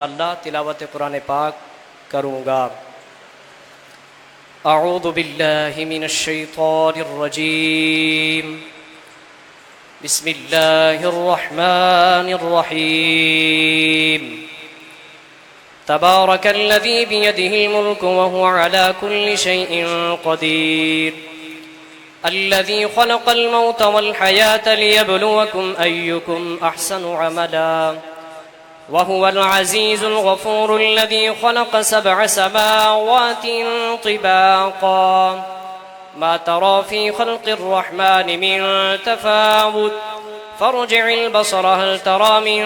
اللہ تلاوت قرآن پاک کروں گا۔ اعوذ باللہ من الشیطان الرجیم، بسم اللہ الرحمن الرحیم۔ تبارک الذی بیدہ الملک وہو علی کل شیء قدیر، الذی خلق الموت والحیاة لیبلوکم ایکم احسن عملا، وهو العزيز الغفور الذي خلق 7 سماوات طباقا ما ترى في خلق الرحمن من تفاوت فارجع البصر هل ترى من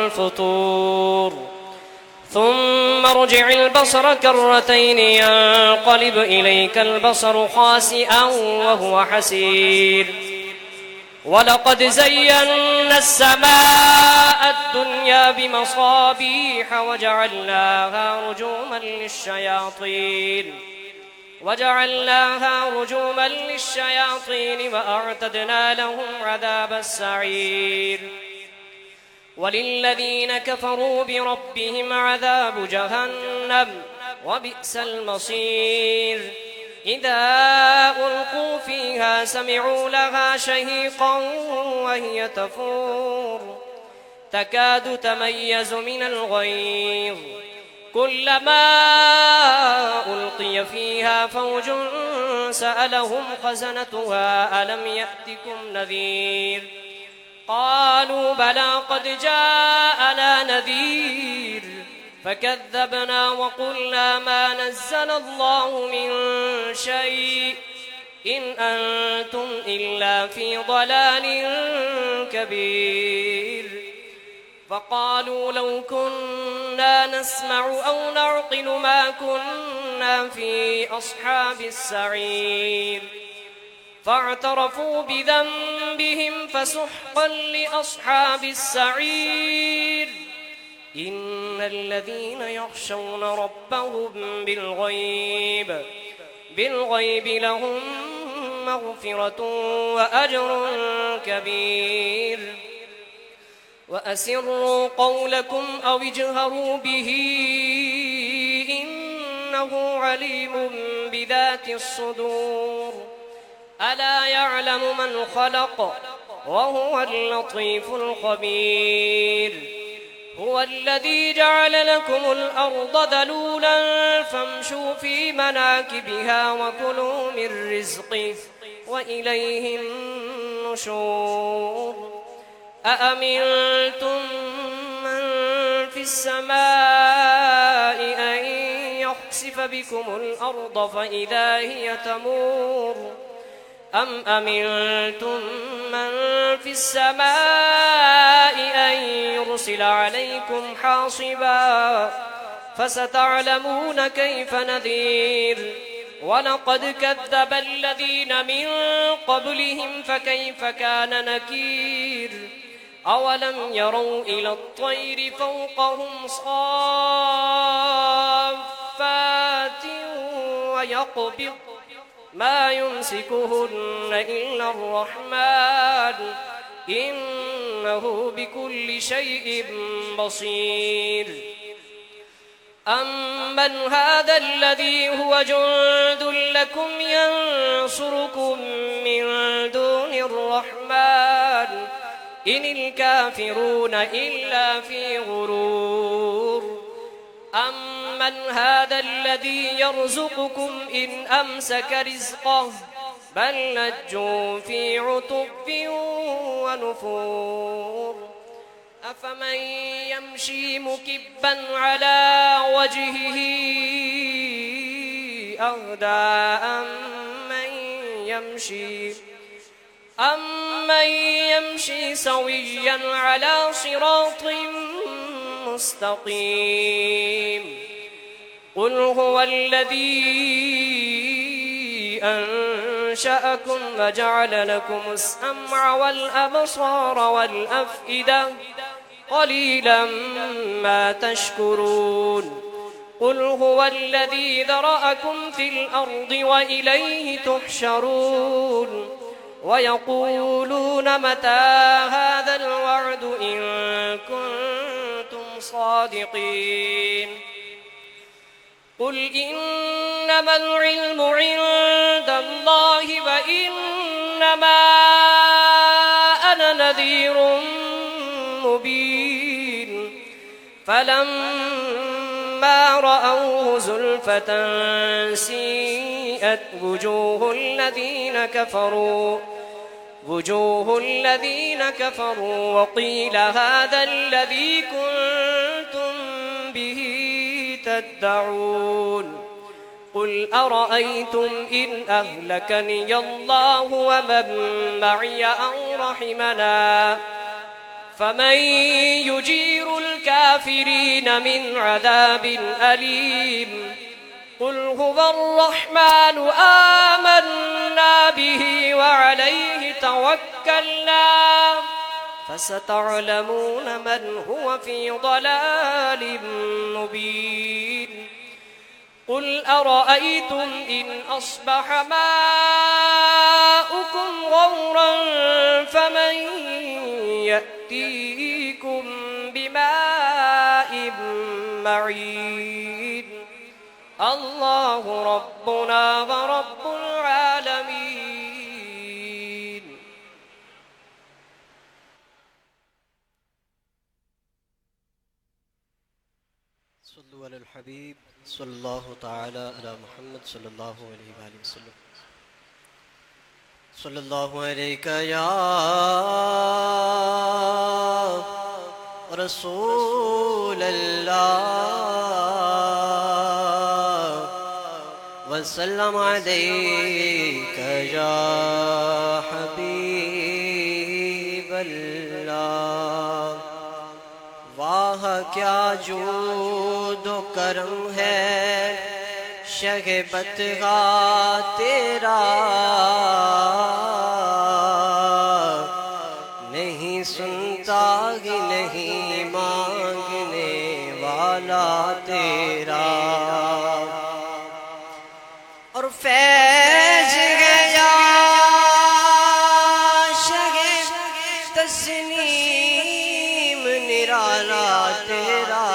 فطور ثم ارجع البصر كرتين ينقلب إليك البصر خاسئا وهو حسير، وَلَقَدْ زَيَّنَّا السَّمَاءَ الدُّنْيَا بِمَصَابِيحَ وَجَعَلْنَاهَا رُجُومًا لِلشَّيَاطِينِ وَأَعْتَدْنَا لَهُمْ عَذَابَ السَّعِيرِ، وَلِلَّذِينَ كَفَرُوا بِرَبِّهِمْ عَذَابُ جَهَنَّمَ وَبِئْسَ الْمَصِيرُ، إذا ألقوا فيها سمعوا لها شهيقا وهي تفور تكاد تميز من الغيظ، كلما ألقي فيها فوج سألهم خزنتها ألم يأتكم نذير، قالوا بلى قد جاءنا نذير فكذبنا وقلنا ما نزل الله من شيء إن أنتم إلا في ضلال كبير، فقالوا لو كنا نسمع أو نعقل ما كنا في أصحاب السعير، فاعترفوا بذنبهم فسحقا لأصحاب السعير، إن الذين يخشون ربهم بالغيب لهم مغفرة وأجر كبير، وأسروا قولكم أو اجهروا به إنه عليم بذات الصدور، ألا يعلم من خلق وهو اللطيف الخبير، هو الذي جعل لكم الأرض ذلولا فامشوا في مناكبها وكلوا من رزقه وإليه النشور، أأمنتم من في السماء أن يخسف بكم الأرض فإذا هي تمور، أم أمنتم من في السماء أن يرسل عليكم حاصبا، فستعلمون كيف نذير، ولقد كذب الذين من قبلهم فكيف كان نكير، أولم يروا إلى الطير فوقهم صافات ويقبض ما يمسكهن إلا الرحمن إنه بكل شيء بصير، أمن هذا الذي هو جند لكم ينصركم من دون الرحمن إن الكافرون إلا في غرور، أمن هذا الذي يرزقكم إن أمسك رزقه بل لجوا في عتب ونفور، أفمن يمشي مكبا على وجهه أهدى أمن يمشي سويا على صراط مستقيم، قل هو الذي أنشأكم وجعل لكم السمع والأبصار والأفئدة قليلا ما تشكرون، قل هو الذي ذرأكم في الأرض وإليه تحشرون، ويقولون متى هذا الوعد إن كنتم الصادقين قل إنما العلم عند الله وإنما أنا نذير مبين فلما رأوه زلفة سيئت وجوه الذين كفروا وقيل هذا الذي كنتم به تدعون قل أرأيتم إن أهلكني الله ومن معي أو رحمنا فمن يجير الكافرين من عذاب أليم قل هو الرحمن آمنا به وعليه توكلنا فستعلمون من هو في ضلال مبين قل أرأيتم إن أصبح ماؤكم غورا فمن يأتيكم بماء معين الله ربنا ورب العالمين صلوا على الحبيب صلى الله تعالى على محمد صلى الله عليه وآله وسلم صلى الله عليك يا رسول الله وسلم عليك يا حبيب الله واہ کیا جود و کرم ہے شہ بتگا تیرا نہیں سنتا ہی نہیں مانگنے والا تیرا اور فیض گیا شہ تسنیم نرالا تیرا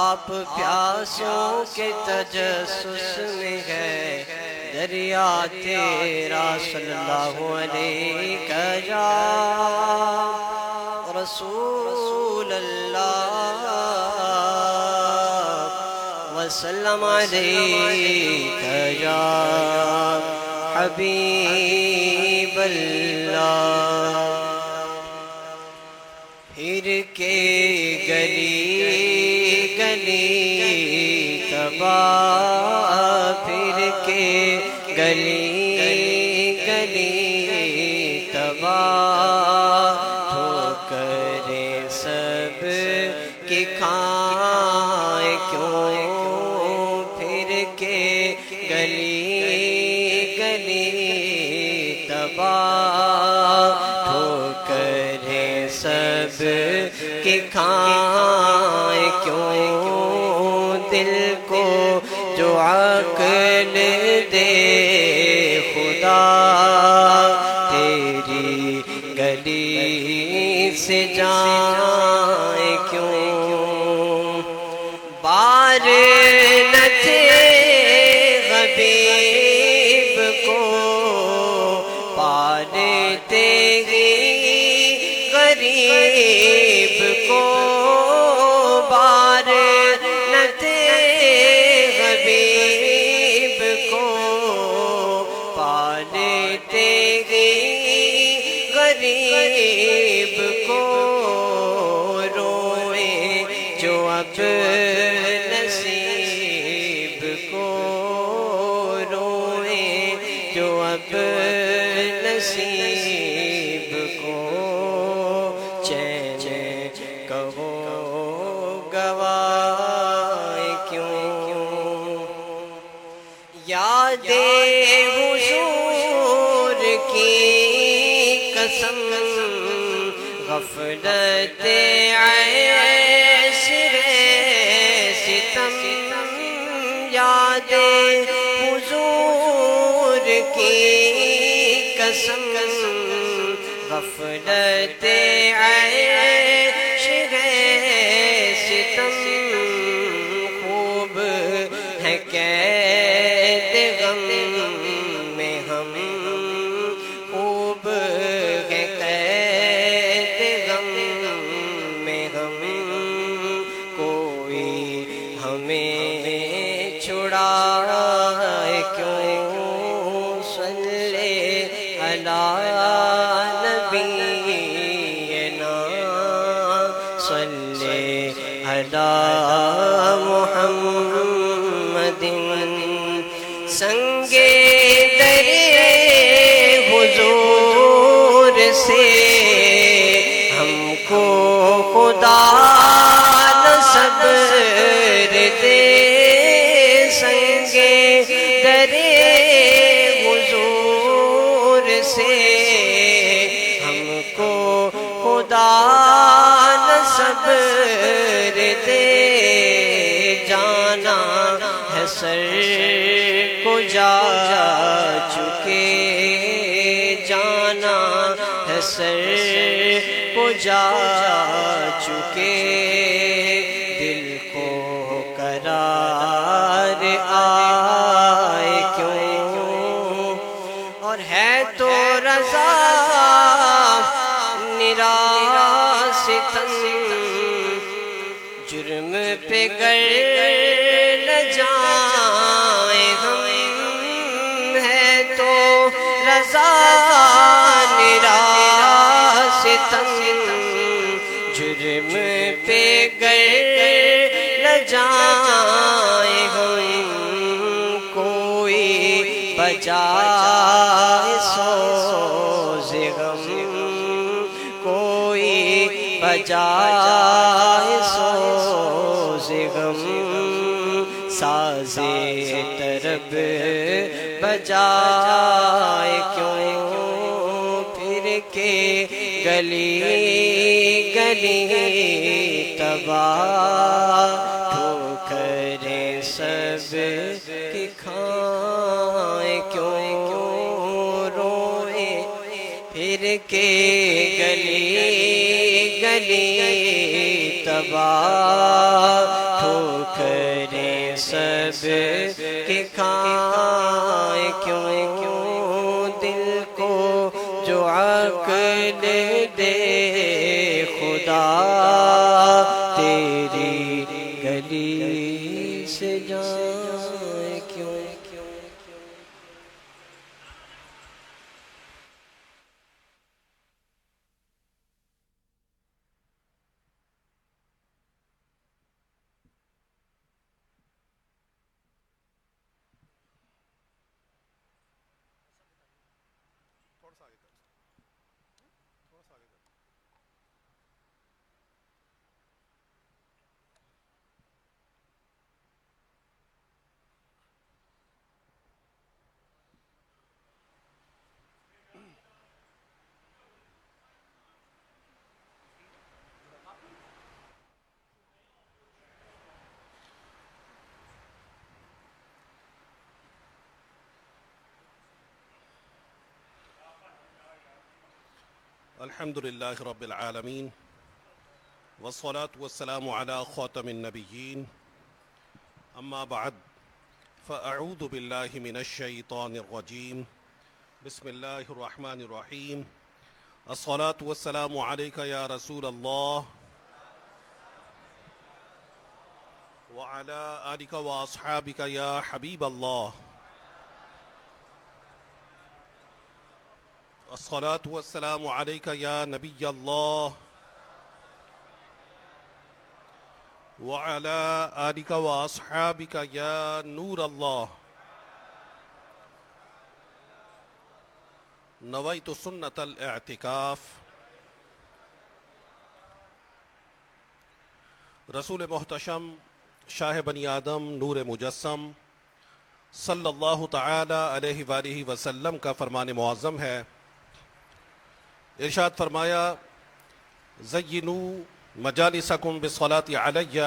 آپ پیاسوں کے تجسس میں ہے دریا تیرا صلی اللہ علیہ یا رسول اللہ وسلم علیک یا حبیب اللہ پھر کے گلی گلی تباہ پھر کے گلی گلی تباہ ٹھوکرے سب کی کھائیں کیوں پھر کے گلی گلی تباہ ٹھوکرے سب کی کھائیں کیوں دل کو جو عقل دے خدا تیری گلی سے جائیں کیوں بار نہ تھے حبیب کو پالتے ہی غریب کو بار نہ تھے حبیب کو پالتے ہی غریب کو روئے جو اب نصیب کو روئے جو اب نصیب کو چین کہو گواہ کیوں یاد حضور کی قسم غفلت عیش ستم یاد حضور کی قسم غفلت عیش ہمیں چھڑائے کیوں صلی علی نبینا صلی علی محمد سنگ درِ حضور سے ہم کو خدا نہ صبر دے سنگ درِ حضور سے ہم کو خدا نہ صبر دے جانا ہے سر کو جا چکے جانا ہے سر کو جا چکے دل کو قرار آئے کیوں اور ہے تو رضا نراستن جرم پہ گر نہ جائیں ہم ہے تو رضا نراستن جرم پہ گر نہ جائیں ہم کوئی بجائے سوز غم کوئی بجائے سوز غم ساز طرب بجائے کیوں پھر کے گلی گلی تباہ ٹھوکریں سب کی کھائیں کیوں روئے پھر کے گلی گلی تباہ ٹھوکریں سب کے کھائیں کیوں دل کو جو عقل دے خدا تیری گلی سے جائیں کیوں الحمد لله رب العالمين والصلاة والسلام على خاتم النبيين أما بعد فأعوذ بالله من الشيطان الرجيم بسم الله الرحمن الرحيم الصلاة والسلام عليك يا رسول الله وعلى آلك وأصحابك يا حبيب الله الصلاة والسلام عليك يا نبي الله وعلى آلك وأصحابك يا نور الله نويت سنة الاعتكاف رسول محتشم شاہ بنی آدم نور مجسم صلی اللہ تعالی علیہ وآلہ وسلم کا فرمان معظم ہے. ارشاد فرمایا زینوا مجالسکم بالصلاة علی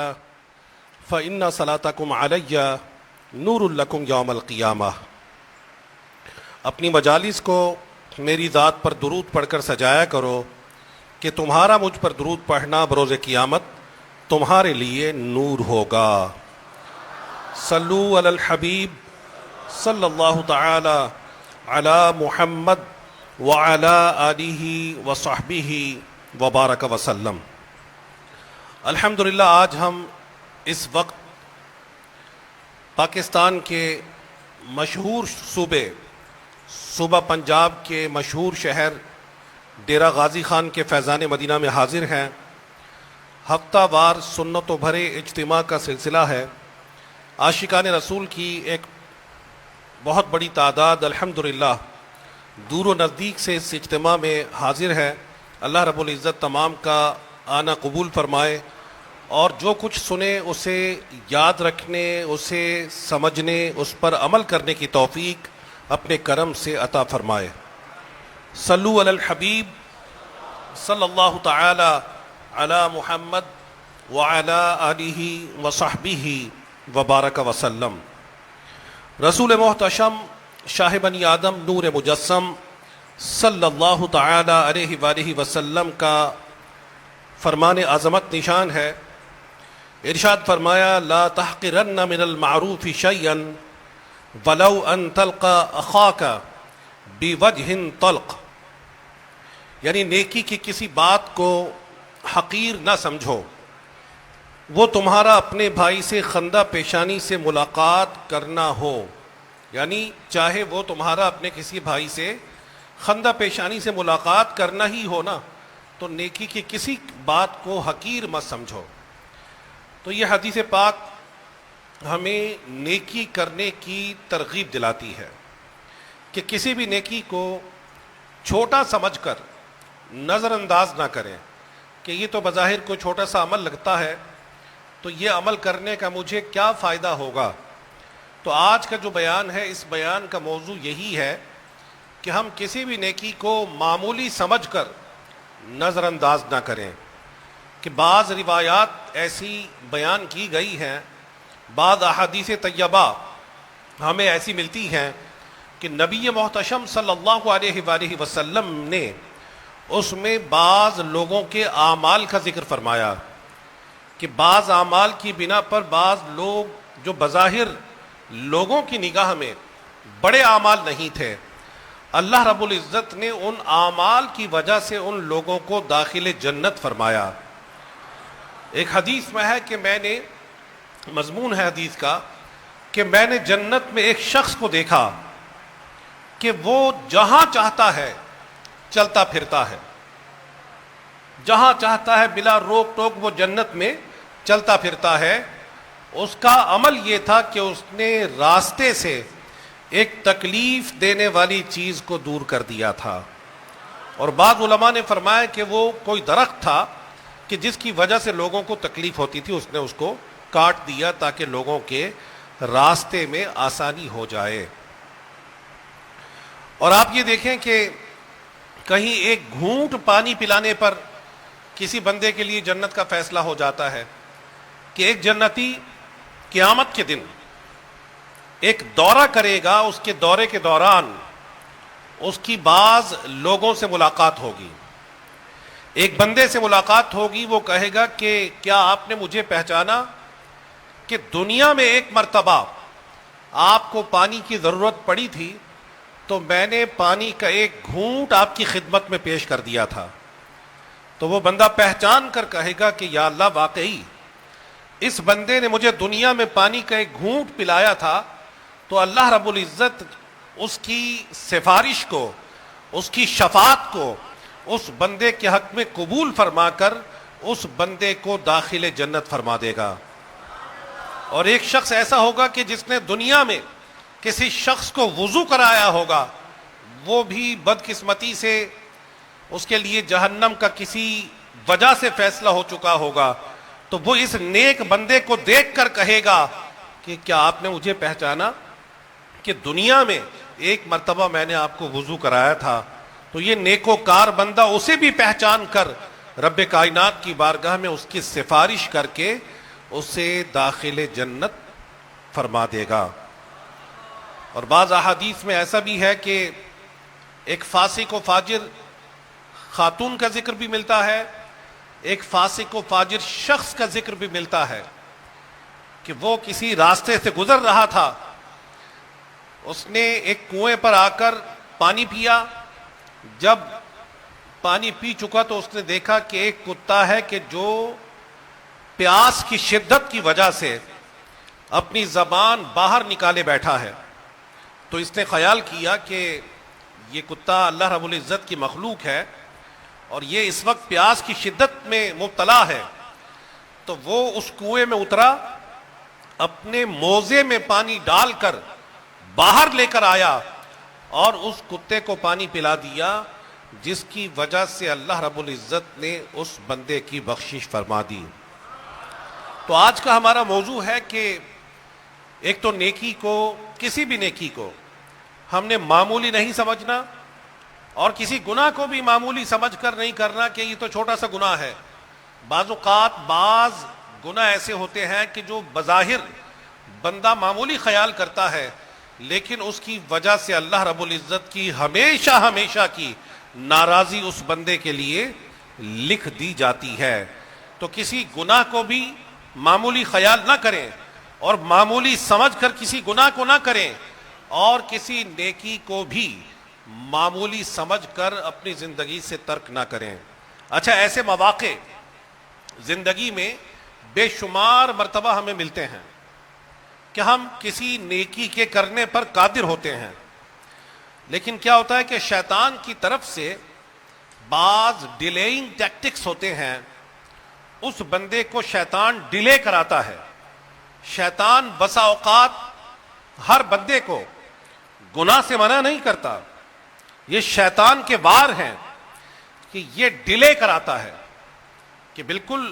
فإن صلاتکم علی نور لکم یوم القیامہ. اپنی مجالس کو میری ذات پر درود پڑھ کر سجایا کرو کہ تمہارا مجھ پر درود پڑھنا بروز قیامت تمہارے لیے نور ہوگا. صلو علی الحبیب صلی اللہ تعالی علی محمد وعلی آلہ وصحبہ وبارک وسلم. الحمدللہ آج ہم اس وقت پاکستان کے مشہور صوبہ پنجاب کے مشہور شہر ڈیرہ غازی خان کے فیضان مدینہ میں حاضر ہیں۔ ہفتہ وار سنتوں بھرے اجتماع کا سلسلہ ہے۔ عاشقان رسول کی ایک بہت بڑی تعداد الحمدللہ دور و نزدیک سے اس اجتماع میں حاضر ہے۔ اللہ رب العزت تمام کا آنا قبول فرمائے اور جو کچھ سنے اسے یاد رکھنے، اسے سمجھنے، اس پر عمل کرنے کی توفیق اپنے کرم سے عطا فرمائے۔ صلو علی الحبیب صلی اللہ تعالی علی محمد وعلی آلہ وصحبہ وبارک وسلم۔ رسول محتشم شاہ بنی آدم نور مجسم صلی اللہ تعالی علیہ وآلہ وسلم کا فرمان عظمت نشان ہے۔ ارشاد فرمایا لا تحقرن من المعروف شیئا ولو ان تلقى اخاک بوجہ طلق، یعنی نیکی کی کسی بات کو حقیر نہ سمجھو، وہ تمہارا اپنے بھائی سے خندہ پیشانی سے ملاقات کرنا ہو، یعنی چاہے وہ تمہارا اپنے کسی بھائی سے خندہ پیشانی سے ملاقات کرنا ہی ہو نا، تو نیکی کی کسی بات کو حقیر مت سمجھو۔ تو یہ حدیث پاک ہمیں نیکی کرنے کی ترغیب دلاتی ہے کہ کسی بھی نیکی کو چھوٹا سمجھ کر نظر انداز نہ کریں کہ یہ تو بظاہر کوئی چھوٹا سا عمل لگتا ہے، تو یہ عمل کرنے کا مجھے کیا فائدہ ہوگا۔ تو آج کا جو بیان ہے، اس بیان کا موضوع یہی ہے کہ ہم کسی بھی نیکی کو معمولی سمجھ کر نظر انداز نہ کریں، کہ بعض روایات ایسی بیان کی گئی ہیں، بعض احادیث طیبہ ہمیں ایسی ملتی ہیں کہ نبی محتشم صلی اللہ علیہ وآلہ وسلم نے اس میں بعض لوگوں کے اعمال کا ذکر فرمایا کہ بعض اعمال کی بنا پر بعض لوگ جو بظاہر لوگوں کی نگاہ میں بڑے اعمال نہیں تھے، اللہ رب العزت نے ان اعمال کی وجہ سے ان لوگوں کو داخل جنت فرمایا۔ ایک حدیث میں ہے کہ میں نے، مضمون ہے حدیث کا، کہ میں نے جنت میں ایک شخص کو دیکھا کہ وہ جہاں چاہتا ہے چلتا پھرتا ہے، جہاں چاہتا ہے بلا روک ٹوک وہ جنت میں چلتا پھرتا ہے۔ اس کا عمل یہ تھا کہ اس نے راستے سے ایک تکلیف دینے والی چیز کو دور کر دیا تھا، اور بعض علماء نے فرمایا کہ وہ کوئی درخت تھا کہ جس کی وجہ سے لوگوں کو تکلیف ہوتی تھی، اس نے اس کو کاٹ دیا تاکہ لوگوں کے راستے میں آسانی ہو جائے۔ اور آپ یہ دیکھیں کہ کہیں ایک گھونٹ پانی پلانے پر کسی بندے کے لیے جنت کا فیصلہ ہو جاتا ہے کہ ایک جنتی قیامت کے دن ایک دورہ کرے گا، اس کے دورے کے دوران اس کی بعض لوگوں سے ملاقات ہوگی، ایک بندے سے ملاقات ہوگی، وہ کہے گا کہ کیا آپ نے مجھے پہچانا کہ دنیا میں ایک مرتبہ آپ کو پانی کی ضرورت پڑی تھی تو میں نے پانی کا ایک گھونٹ آپ کی خدمت میں پیش کر دیا تھا۔ تو وہ بندہ پہچان کر کہے گا کہ یا اللہ، واقعی اس بندے نے مجھے دنیا میں پانی کا ایک گھونٹ پلایا تھا، تو اللہ رب العزت اس کی سفارش کو، اس کی شفاعت کو اس بندے کے حق میں قبول فرما کر اس بندے کو داخل جنت فرما دے گا۔ اور ایک شخص ایسا ہوگا کہ جس نے دنیا میں کسی شخص کو وضو کرایا ہوگا، وہ بھی بدقسمتی سے اس کے لیے جہنم کا کسی وجہ سے فیصلہ ہو چکا ہوگا، تو وہ اس نیک بندے کو دیکھ کر کہے گا کہ کیا آپ نے مجھے پہچانا کہ دنیا میں ایک مرتبہ میں نے آپ کو وضو کرایا تھا۔ تو یہ نیکوکار بندہ اسے بھی پہچان کر رب کائنات کی بارگاہ میں اس کی سفارش کر کے اسے داخل جنت فرما دے گا۔ اور بعض احادیث میں ایسا بھی ہے کہ ایک فاسق و فاجر خاتون کا ذکر بھی ملتا ہے، ایک فاسق و فاجر شخص کا ذکر بھی ملتا ہے کہ وہ کسی راستے سے گزر رہا تھا، اس نے ایک کنویں پر آ کر پانی پیا، جب پانی پی چکا تو اس نے دیکھا کہ ایک کتا ہے کہ جو پیاس کی شدت کی وجہ سے اپنی زبان باہر نکالے بیٹھا ہے، تو اس نے خیال کیا کہ یہ کتا اللہ رب العزت کی مخلوق ہے اور یہ اس وقت پیاس کی شدت میں مبتلا ہے، تو وہ اس کنویں میں اترا، اپنے موزے میں پانی ڈال کر باہر لے کر آیا اور اس کتے کو پانی پلا دیا، جس کی وجہ سے اللہ رب العزت نے اس بندے کی بخشش فرما دی۔ تو آج کا ہمارا موضوع ہے کہ ایک تو نیکی کو، کسی بھی نیکی کو ہم نے معمولی نہیں سمجھنا، اور کسی گناہ کو بھی معمولی سمجھ کر نہیں کرنا کہ یہ تو چھوٹا سا گناہ ہے۔ بعض اوقات بعض گناہ ایسے ہوتے ہیں کہ جو بظاہر بندہ معمولی خیال کرتا ہے، لیکن اس کی وجہ سے اللہ رب العزت کی ہمیشہ ہمیشہ کی ناراضی اس بندے کے لیے لکھ دی جاتی ہے۔ تو کسی گناہ کو بھی معمولی خیال نہ کریں، اور معمولی سمجھ کر کسی گناہ کو نہ کریں، اور کسی نیکی کو بھی معمولی سمجھ کر اپنی زندگی سے ترک نہ کریں۔ اچھا، ایسے مواقع زندگی میں بے شمار مرتبہ ہمیں ملتے ہیں کہ ہم کسی نیکی کے کرنے پر قادر ہوتے ہیں، لیکن کیا ہوتا ہے کہ شیطان کی طرف سے بعض ڈیلیئنگ ٹیکٹکس ہوتے ہیں، اس بندے کو شیطان ڈیلے کراتا ہے۔ شیطان بسا اوقات ہر بندے کو گناہ سے منع نہیں کرتا، یہ شیطان کے وار ہیں کہ یہ ڈیلے کراتا ہے کہ بالکل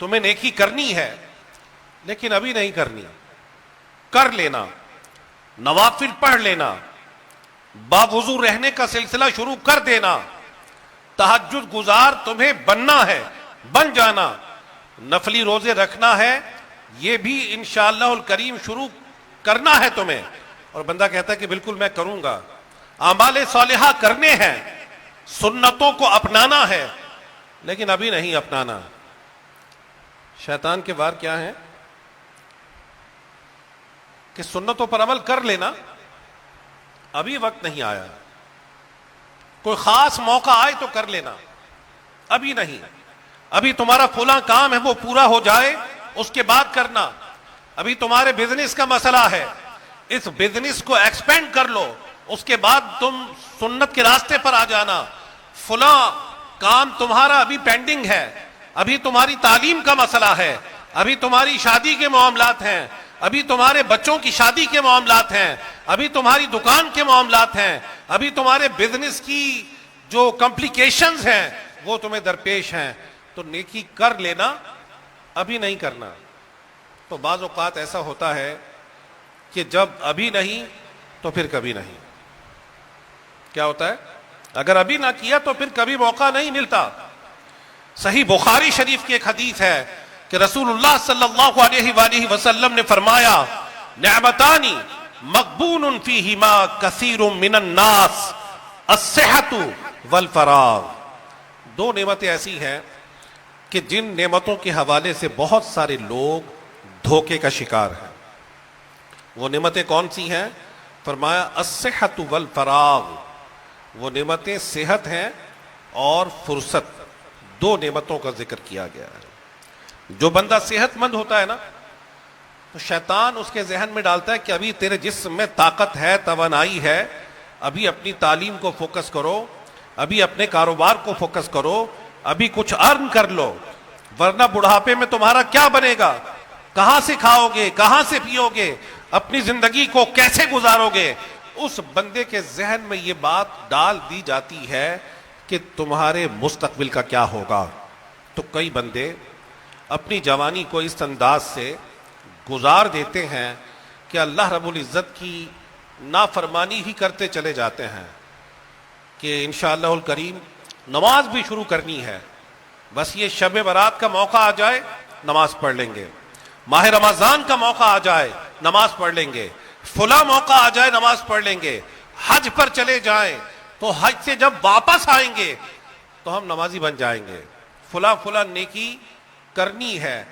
تمہیں نیکی کرنی ہے لیکن ابھی نہیں کرنی، کر لینا، نوافل پڑھ لینا، باوضو رہنے کا سلسلہ شروع کر دینا، تہجد گزار تمہیں بننا ہے، بن جانا، نفلی روزے رکھنا ہے، یہ بھی انشاءاللہ الکریم شروع کرنا ہے تمہیں۔ اور بندہ کہتا ہے کہ بالکل میں کروں گا، اعمال صالحہ کرنے ہیں، سنتوں کو اپنانا ہے، لیکن ابھی نہیں اپنانا۔ شیطان کے وار کیا ہیں کہ سنتوں پر عمل کر لینا، ابھی وقت نہیں آیا، کوئی خاص موقع آئے تو کر لینا، ابھی نہیں، ابھی تمہارا فلاں کام ہے وہ پورا ہو جائے اس کے بعد کرنا، ابھی تمہارے بزنس کا مسئلہ ہے، اس بزنس کو ایکسپینڈ کر لو، اس کے بعد تم سنت کے راستے پر آ جانا، فلاں کام تمہارا ابھی پینڈنگ ہے، ابھی تمہاری تعلیم کا مسئلہ ہے، ابھی تمہاری شادی کے معاملات ہیں، ابھی تمہارے بچوں کی شادی کے معاملات ہیں، ابھی تمہاری دکان کے معاملات ہیں، ابھی تمہارے بزنس کی جو کمپلیکیشنز ہیں وہ تمہیں درپیش ہیں، تو نیکی کر لینا، ابھی نہیں کرنا۔ تو بعض اوقات ایسا ہوتا ہے کہ جب ابھی نہیں تو پھر کبھی نہیں۔ کیا ہوتا ہے؟ اگر ابھی نہ کیا تو پھر کبھی موقع نہیں ملتا۔ صحیح بخاری شریف کی ایک حدیث ہے کہ رسول اللہ صلی اللہ علیہ وآلہ وسلم نے فرمایا، نعمتانی مغبون فیہما کثیر من الناس، الصحت والفراغ۔ دو نعمتیں ایسی ہیں کہ جن نعمتوں کے حوالے سے بہت سارے لوگ دھوکے کا شکار ہیں۔ وہ نعمتیں کون سی ہیں؟ فرمایا الصحت والفراغ، وہ نعمتیں صحت ہیں اور فرصت، دو نعمتوں کا ذکر کیا گیا ہے۔ جو بندہ صحت مند ہوتا ہے نا، تو شیطان اس کے ذہن میں ڈالتا ہے کہ ابھی تیرے جسم میں طاقت ہے، توانائی ہے، ابھی اپنی تعلیم کو فوکس کرو، ابھی اپنے کاروبار کو فوکس کرو، ابھی کچھ ارن کر لو، ورنہ بڑھاپے میں تمہارا کیا بنے گا، کہاں سے کھاؤ گے، کہاں سے پیو گے، اپنی زندگی کو کیسے گزارو گے۔ اس بندے کے ذہن میں یہ بات ڈال دی جاتی ہے کہ تمہارے مستقبل کا کیا ہوگا۔ تو کئی بندے اپنی جوانی کو اس انداز سے گزار دیتے ہیں کہ اللہ رب العزت کی نافرمانی ہی کرتے چلے جاتے ہیں کہ انشاءاللہ الکریم نماز بھی شروع کرنی ہے، بس یہ شب برات کا موقع آ جائے نماز پڑھ لیں گے، ماہ رمضان کا موقع آ جائے نماز پڑھ لیں گے، فلاں موقع آ جائے نماز پڑھ لیں گے، حج پر چلے جائیں تو حج سے جب واپس آئیں گے تو ہم نمازی بن جائیں گے، فلاں نیکی کرنی ہے،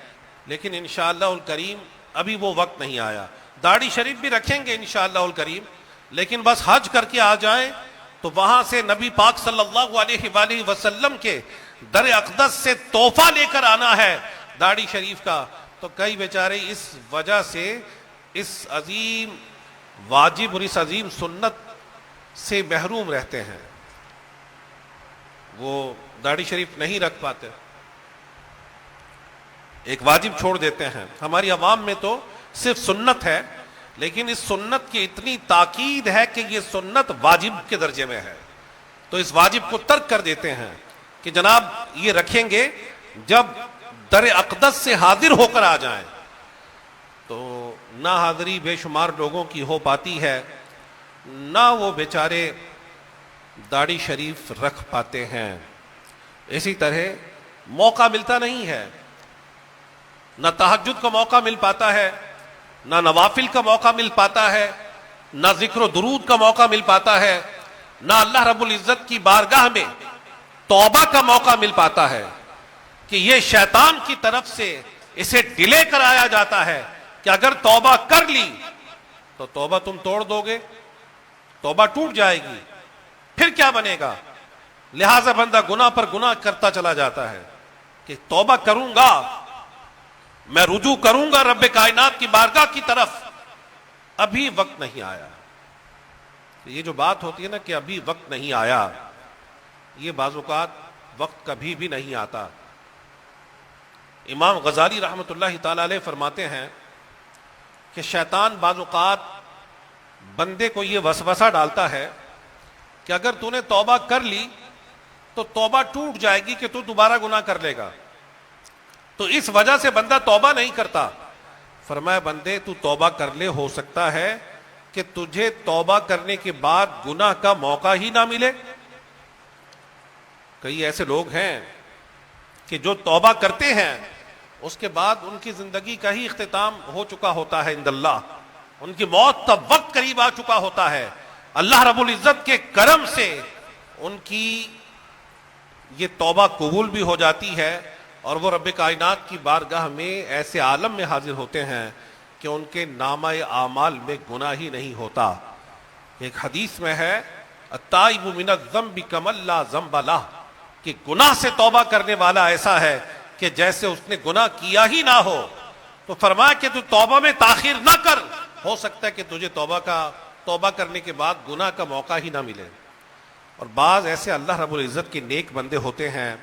لیکن انشاءاللہ الکریم ابھی وہ وقت نہیں آیا۔ داڑھی شریف بھی رکھیں گے انشاءاللہ الکریم، لیکن بس حج کر کے آ جائیں تو وہاں سے نبی پاک صلی اللہ علیہ وآلہ وسلم کے در اقدس سے تحفہ لے کر آنا ہے داڑھی شریف کا، تو کئی بیچارے اس وجہ سے اس عظیم واجب اور اس عظیم سنت سے محروم رہتے ہیں، وہ داڑھی شریف نہیں رکھ پاتے، ایک واجب چھوڑ دیتے ہیں۔ ہماری عوام میں تو صرف سنت ہے، لیکن اس سنت کی اتنی تاکید ہے کہ یہ سنت واجب کے درجے میں ہے، تو اس واجب کو ترک کر دیتے ہیں کہ جناب یہ رکھیں گے جب در اقدس سے حاضر ہو کر آ جائیں۔ تو نہ حاضری بے شمار لوگوں کی ہو پاتی ہے، نہ وہ بیچارے داڑھی شریف رکھ پاتے ہیں۔ اسی طرح موقع ملتا نہیں ہے، نہ تہجد کا موقع مل پاتا ہے، نہ نوافل کا موقع مل پاتا ہے، نہ ذکر و درود کا موقع مل پاتا ہے، نہ اللہ رب العزت کی بارگاہ میں توبہ کا موقع مل پاتا ہے، کہ یہ شیطان کی طرف سے اسے ڈیلے کرایا جاتا ہے کہ اگر توبہ کر لی تو توبہ تم توڑ دو گے، توبہ ٹوٹ جائے گی، پھر کیا بنے گا؟ لہذا بندہ گناہ پر گناہ کرتا چلا جاتا ہے کہ توبہ کروں گا، میں رجوع کروں گا رب کائنات کی بارگاہ کی طرف، ابھی وقت نہیں آیا۔ یہ جو بات ہوتی ہے نا کہ ابھی وقت نہیں آیا، یہ بعض اوقات وقت کبھی بھی نہیں آتا۔ امام غزالی رحمۃ اللہ تعالی علیہ فرماتے ہیں کہ شیطان بعض اوقات بندے کو یہ وسوسہ ڈالتا ہے کہ اگر تو نے توبہ کر لی تو توبہ ٹوٹ جائے گی کہ تو دوبارہ گناہ کر لے گا، تو اس وجہ سے بندہ توبہ نہیں کرتا۔ فرمایا بندے تو توبہ کر لے، ہو سکتا ہے کہ تجھے توبہ کرنے کے بعد گناہ کا موقع ہی نہ ملے۔ کئی ایسے لوگ ہیں کہ جو توبہ کرتے ہیں اس کے بعد ان کی زندگی کا ہی اختتام ہو چکا ہوتا ہے عند اللہ، ان کی موت کا وقت قریب آ چکا ہوتا ہے، اللہ رب العزت کے کرم سے ان کی یہ توبہ قبول بھی ہو جاتی ہے، اور وہ رب کائنات کی بارگاہ میں ایسے عالم میں حاضر ہوتے ہیں کہ ان کے نامہ اعمال میں گناہ ہی نہیں ہوتا۔ ایک حدیث میں ہے التائب من الذنب کمن لا ذنب لہ، کہ گناہ سے توبہ کرنے والا ایسا ہے کہ جیسے اس نے گناہ کیا ہی نہ ہو۔ تو فرمایا کہ تو توبہ میں تاخیر نہ کر، ہو سکتا ہے کہ تجھے توبہ کرنے کے بعد گناہ کا موقع ہی نہ ملے۔ اور بعض ایسے اللہ رب العزت کے نیک بندے ہوتے ہیں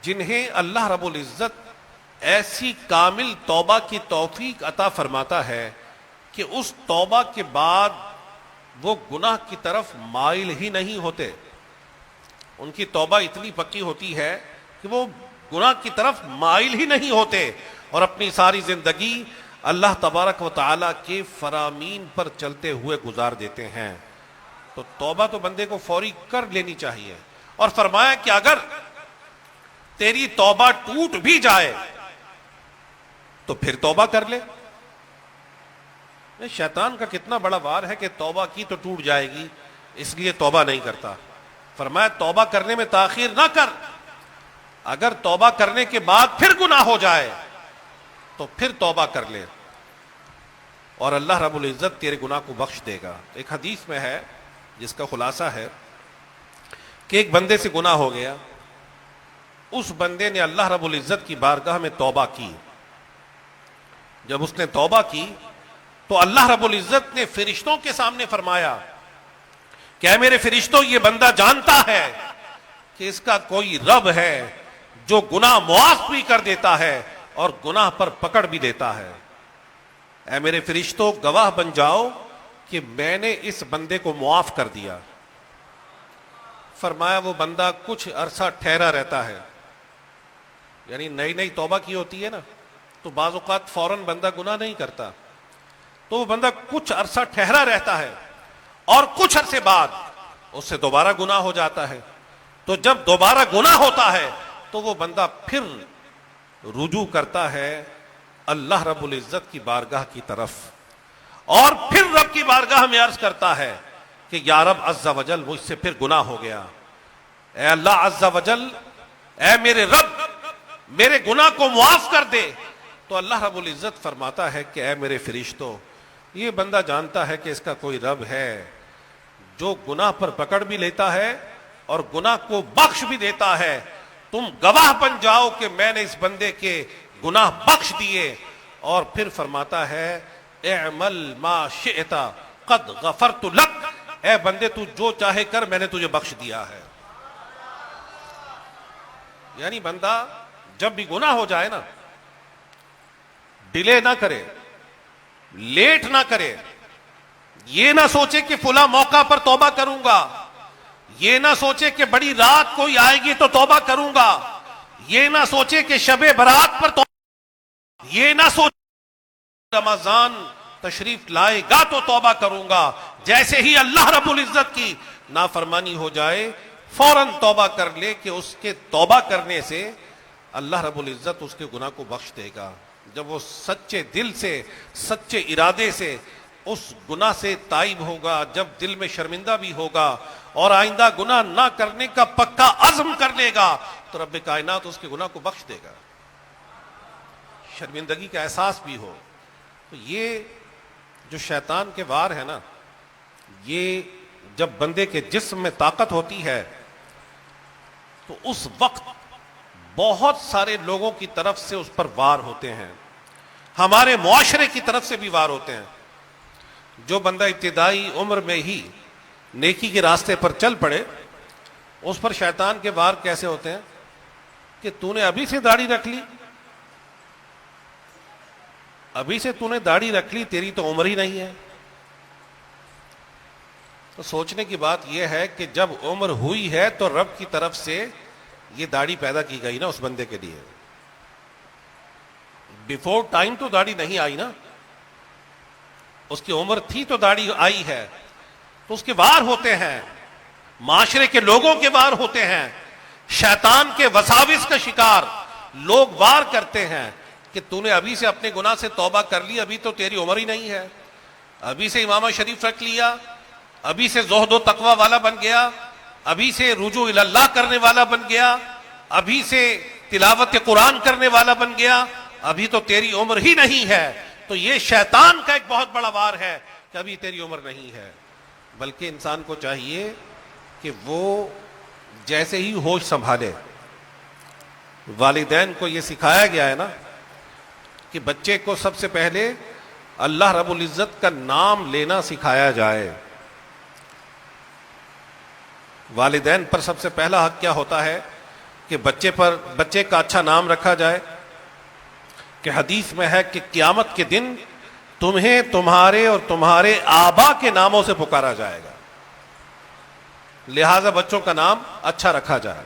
جنہیں اللہ رب العزت ایسی کامل توبہ کی توفیق عطا فرماتا ہے کہ اس توبہ کے بعد وہ گناہ کی طرف مائل ہی نہیں ہوتے، ان کی توبہ اتنی پکی ہوتی ہے کہ وہ گناہ کی طرف مائل ہی نہیں ہوتے، اور اپنی ساری زندگی اللہ تبارک و تعالیٰ کے فرامین پر چلتے ہوئے گزار دیتے ہیں۔ تو توبہ تو بندے کو فوری کر لینی چاہیے، اور فرمایا کہ اگر تیری توبہ ٹوٹ بھی جائے تو پھر توبہ کر لے۔ شیطان کا کتنا بڑا وار ہے کہ توبہ کی تو ٹوٹ جائے گی، اس لیے توبہ نہیں کرتا۔ فرمایا توبہ کرنے میں تاخیر نہ کر، اگر توبہ کرنے کے بعد پھر گناہ ہو جائے تو پھر توبہ کر لے، اور اللہ رب العزت تیرے گناہ کو بخش دے گا۔ ایک حدیث میں ہے جس کا خلاصہ ہے کہ ایک بندے سے گناہ ہو گیا، اس بندے نے اللہ رب العزت کی بارگاہ میں توبہ کی۔ جب اس نے توبہ کی تو اللہ رب العزت نے فرشتوں کے سامنے فرمایا کہ اے میرے فرشتوں، یہ بندہ جانتا ہے کہ اس کا کوئی رب ہے جو گناہ معاف بھی کر دیتا ہے اور گناہ پر پکڑ بھی دیتا ہے۔ اے میرے فرشتوں، گواہ بن جاؤ کہ میں نے اس بندے کو معاف کر دیا۔ فرمایا وہ بندہ کچھ عرصہ ٹھہرا رہتا ہے، یعنی نئی نئی توبہ کی ہوتی ہے نا، تو بعض اوقات فوراً بندہ گناہ نہیں کرتا، تو وہ بندہ کچھ عرصہ ٹھہرا رہتا ہے، اور کچھ عرصے بعد اس سے دوبارہ گناہ ہو جاتا ہے۔ تو جب دوبارہ گناہ ہوتا ہے تو وہ بندہ پھر رجوع کرتا ہے اللہ رب العزت کی بارگاہ کی طرف، اور پھر رب کی بارگاہ میں عرض کرتا ہے کہ یا رب عز وجل، مجھ سے پھر گناہ ہو گیا، اے اللہ عز وجل، اے میرے رب، میرے گناہ کو معاف کر دے۔ تو اللہ رب العزت فرماتا ہے کہ اے میرے فرشتوں، یہ بندہ جانتا ہے کہ اس کا کوئی رب ہے جو گناہ پر پکڑ بھی لیتا ہے اور گناہ کو بخش بھی دیتا ہے، تم گواہ بن جاؤ کہ میں نے اس بندے کے گناہ بخش دیے، اور پھر فرماتا ہے اعمل ما شئت قد غفرت لک، اے بندے تو جو چاہے کر، میں نے تجھے بخش دیا ہے۔ یعنی بندہ جب بھی گناہ ہو جائے نا، ڈیلے نہ کرے، لیٹ نہ کرے، یہ نہ سوچے کہ فلاں موقع پر توبہ کروں گا، یہ نہ سوچے کہ بڑی رات کوئی آئے گی تو توبہ کروں گا، یہ نہ سوچے کہ شب برات پر توبہ، یہ نہ سوچے رمضان تشریف لائے گا تو توبہ کروں گا۔ جیسے ہی اللہ رب العزت کی نافرمانی ہو جائے فوراً توبہ کر لے کہ اس کے توبہ کرنے سے اللہ رب العزت اس کے گناہ کو بخش دے گا۔ جب وہ سچے دل سے، سچے ارادے سے اس گناہ سے تائب ہوگا، جب دل میں شرمندہ بھی ہوگا اور آئندہ گناہ نہ کرنے کا پکا عزم کر لے گا، تو رب کائنات اس کے گناہ کو بخش دے گا، شرمندگی کا احساس بھی ہو۔ تو یہ جو شیطان کے وار ہے نا، یہ جب بندے کے جسم میں طاقت ہوتی ہے تو اس وقت بہت سارے لوگوں کی طرف سے اس پر وار ہوتے ہیں، ہمارے معاشرے کی طرف سے بھی وار ہوتے ہیں۔ جو بندہ ابتدائی عمر میں ہی نیکی کے راستے پر چل پڑے، اس پر شیطان کے وار کیسے ہوتے ہیں کہ تو نے ابھی سے داڑھی رکھ لی، ابھی سے تو نے داڑھی رکھ لی، تیری تو عمر ہی نہیں ہے۔ تو سوچنے کی بات یہ ہے کہ جب عمر ہوئی ہے تو رب کی طرف سے یہ داڑھی پیدا کی گئی نا اس بندے کے لیے، بیفور ٹائم تو داڑھی نہیں آئی نا، اس کی عمر تھی تو داڑھی آئی ہے۔ تو اس کے وار ہوتے ہیں، معاشرے کے لوگوں کے وار ہوتے ہیں، شیطان کے وساوس کا شکار لوگ وار کرتے ہیں کہ تو نے ابھی سے اپنے گناہ سے توبہ کر لی، ابھی تو تیری عمر ہی نہیں ہے، ابھی سے امامہ شریف رکھ لیا، ابھی سے زہد و تقوی والا بن گیا، ابھی سے رجوع اللہ کرنے والا بن گیا، ابھی سے تلاوت قرآن کرنے والا بن گیا، ابھی تو تیری عمر ہی نہیں ہے۔ تو یہ شیطان کا ایک بہت بڑا وار ہے کہ ابھی تیری عمر نہیں ہے۔ بلکہ انسان کو چاہیے کہ وہ جیسے ہی ہوش سنبھالے، والدین کو یہ سکھایا گیا ہے نا کہ بچے کو سب سے پہلے اللہ رب العزت کا نام لینا سکھایا جائے۔ والدین پر سب سے پہلا حق کیا ہوتا ہے کہ بچے کا اچھا نام رکھا جائے، کہ حدیث میں ہے کہ قیامت کے دن تمہیں تمہارے اور تمہارے آبا کے ناموں سے پکارا جائے گا، لہذا بچوں کا نام اچھا رکھا جائے۔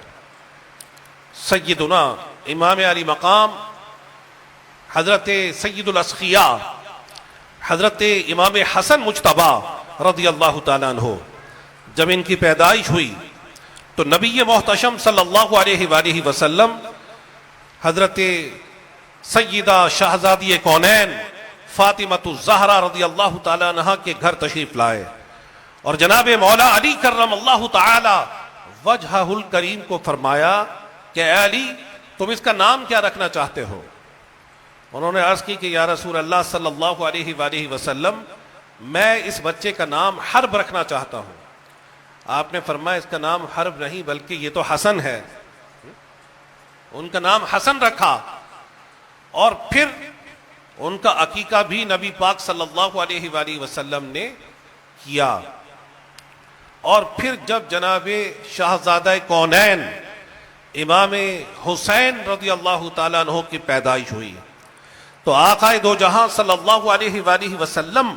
سیدنا امام علی مقام حضرت سید الاسقیاء حضرت امام حسن مجتبی رضی اللہ تعالیٰ عنہ، جب ان کی پیدائش ہوئی تو نبی محتشم صلی اللہ علیہ وآلہ وسلم حضرت سیدہ شہزادی کونین فاطمۃ الزہرا رضی اللہ تعالیٰ عنہ کے گھر تشریف لائے، اور جناب مولا علی کرم اللہ تعالی وجہہ الکریم کو فرمایا کہ اے علی تم اس کا نام کیا رکھنا چاہتے ہو؟ انہوں نے عرض کی کہ یا رسول اللہ صلی اللہ علیہ وآلہ وسلم میں اس بچے کا نام حرب رکھنا چاہتا ہوں۔ آپ نے فرمایا اس کا نام حرب نہیں بلکہ یہ تو حسن ہے۔ ان کا نام حسن رکھا، اور پھر ان کا عقیقہ بھی نبی پاک صلی اللہ علیہ وآلہ وسلم نے کیا۔ اور پھر جب جناب شہزادہ کونین امام حسین رضی اللہ تعالیٰ عنہ کی پیدائش ہوئی تو آقا دو جہاں صلی اللہ علیہ وآلہ وسلم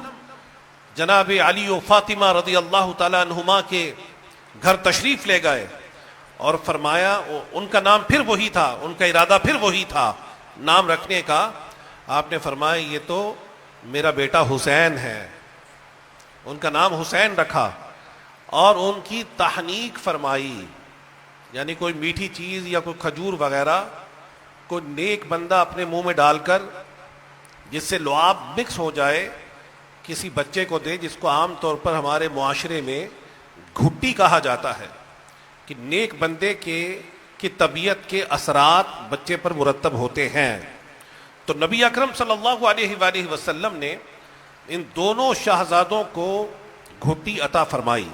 جناب علی و فاطمہ رضی اللہ تعالیٰ عنہما کے گھر تشریف لے گئے، اور فرمایا ان کا نام پھر وہی تھا، ان کا ارادہ پھر وہی تھا نام رکھنے کا۔ آپ نے فرمایا یہ تو میرا بیٹا حسین ہے، ان کا نام حسین رکھا، اور ان کی تحنیک فرمائی، یعنی کوئی میٹھی چیز یا کوئی کھجور وغیرہ کوئی نیک بندہ اپنے منہ میں ڈال کر جس سے لعاب مکس ہو جائے کسی بچے کو دے، جس کو عام طور پر ہمارے معاشرے میں گھٹی کہا جاتا ہے، کہ نیک بندے کی طبیعت کے اثرات بچے پر مرتب ہوتے ہیں۔ تو نبی اکرم صلی اللہ علیہ وآلہ وسلم نے ان دونوں شہزادوں کو گھٹی عطا فرمائی،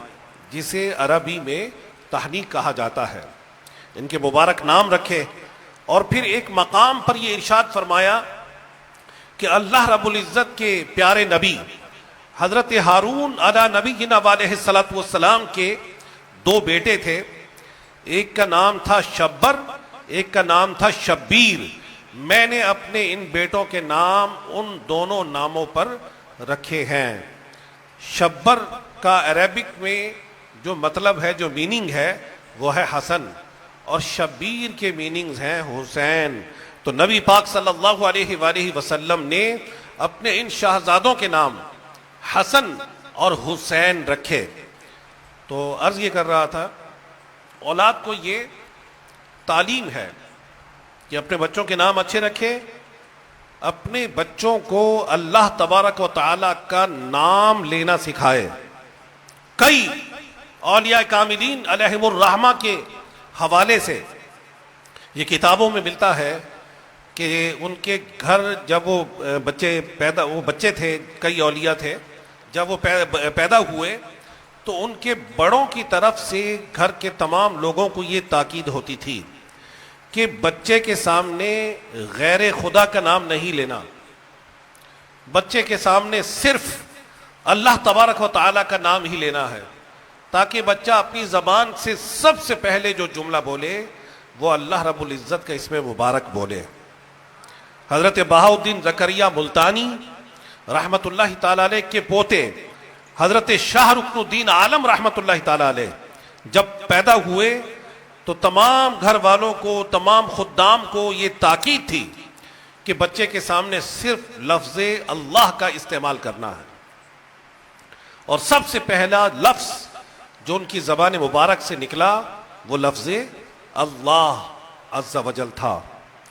جسے عربی میں تحنیک کہا جاتا ہے۔ ان کے مبارک نام رکھے، اور پھر ایک مقام پر یہ ارشاد فرمایا کہ اللہ رب العزت کے پیارے نبی حضرت ہارون علی نبینا علیہ الصلوۃ والسلام کے دو بیٹے تھے، ایک کا نام تھا شبر، ایک کا نام تھا شبیر۔ میں نے اپنے ان بیٹوں کے نام ان دونوں ناموں پر رکھے ہیں۔ شبر کا عربک میں جو مطلب ہے، جو میننگ ہے، وہ ہے حسن، اور شبیر کے میننگز ہیں حسین۔ تو نبی پاک صلی اللہ علیہ وآلہ وسلم نے اپنے ان شہزادوں کے نام حسن اور حسین رکھے۔ تو عرض یہ کر رہا تھا، اولاد کو یہ تعلیم ہے کہ اپنے بچوں کے نام اچھے رکھے، اپنے بچوں کو اللہ تبارک و تعالی کا نام لینا سکھائے۔ کئی اولیاء کاملین علیہم الرحمہ کے حوالے سے یہ کتابوں میں ملتا ہے کہ ان کے گھر جب وہ بچے تھے، کئی اولیاء تھے، جب وہ پیدا ہوئے تو ان کے بڑوں کی طرف سے گھر کے تمام لوگوں کو یہ تاکید ہوتی تھی کہ بچے کے سامنے غیر خدا کا نام نہیں لینا، بچے کے سامنے صرف اللہ تبارک و تعالیٰ کا نام ہی لینا ہے، تاکہ بچہ اپنی زبان سے سب سے پہلے جو جملہ بولے وہ اللہ رب العزت کا اسم مبارک بولے۔ حضرت بہاؤالدین زکریہ ملتانی رحمت اللہ تعالی علیہ کے پوتے حضرت شاہ رکن الدین عالم رحمت اللہ تعالی علیہ جب پیدا ہوئے تو تمام گھر والوں کو، تمام خدام کو یہ تاکید تھی کہ بچے کے سامنے صرف لفظ اللہ کا استعمال کرنا ہے، اور سب سے پہلا لفظ جو ان کی زبان مبارک سے نکلا وہ لفظ اللہ عز و جل تھا،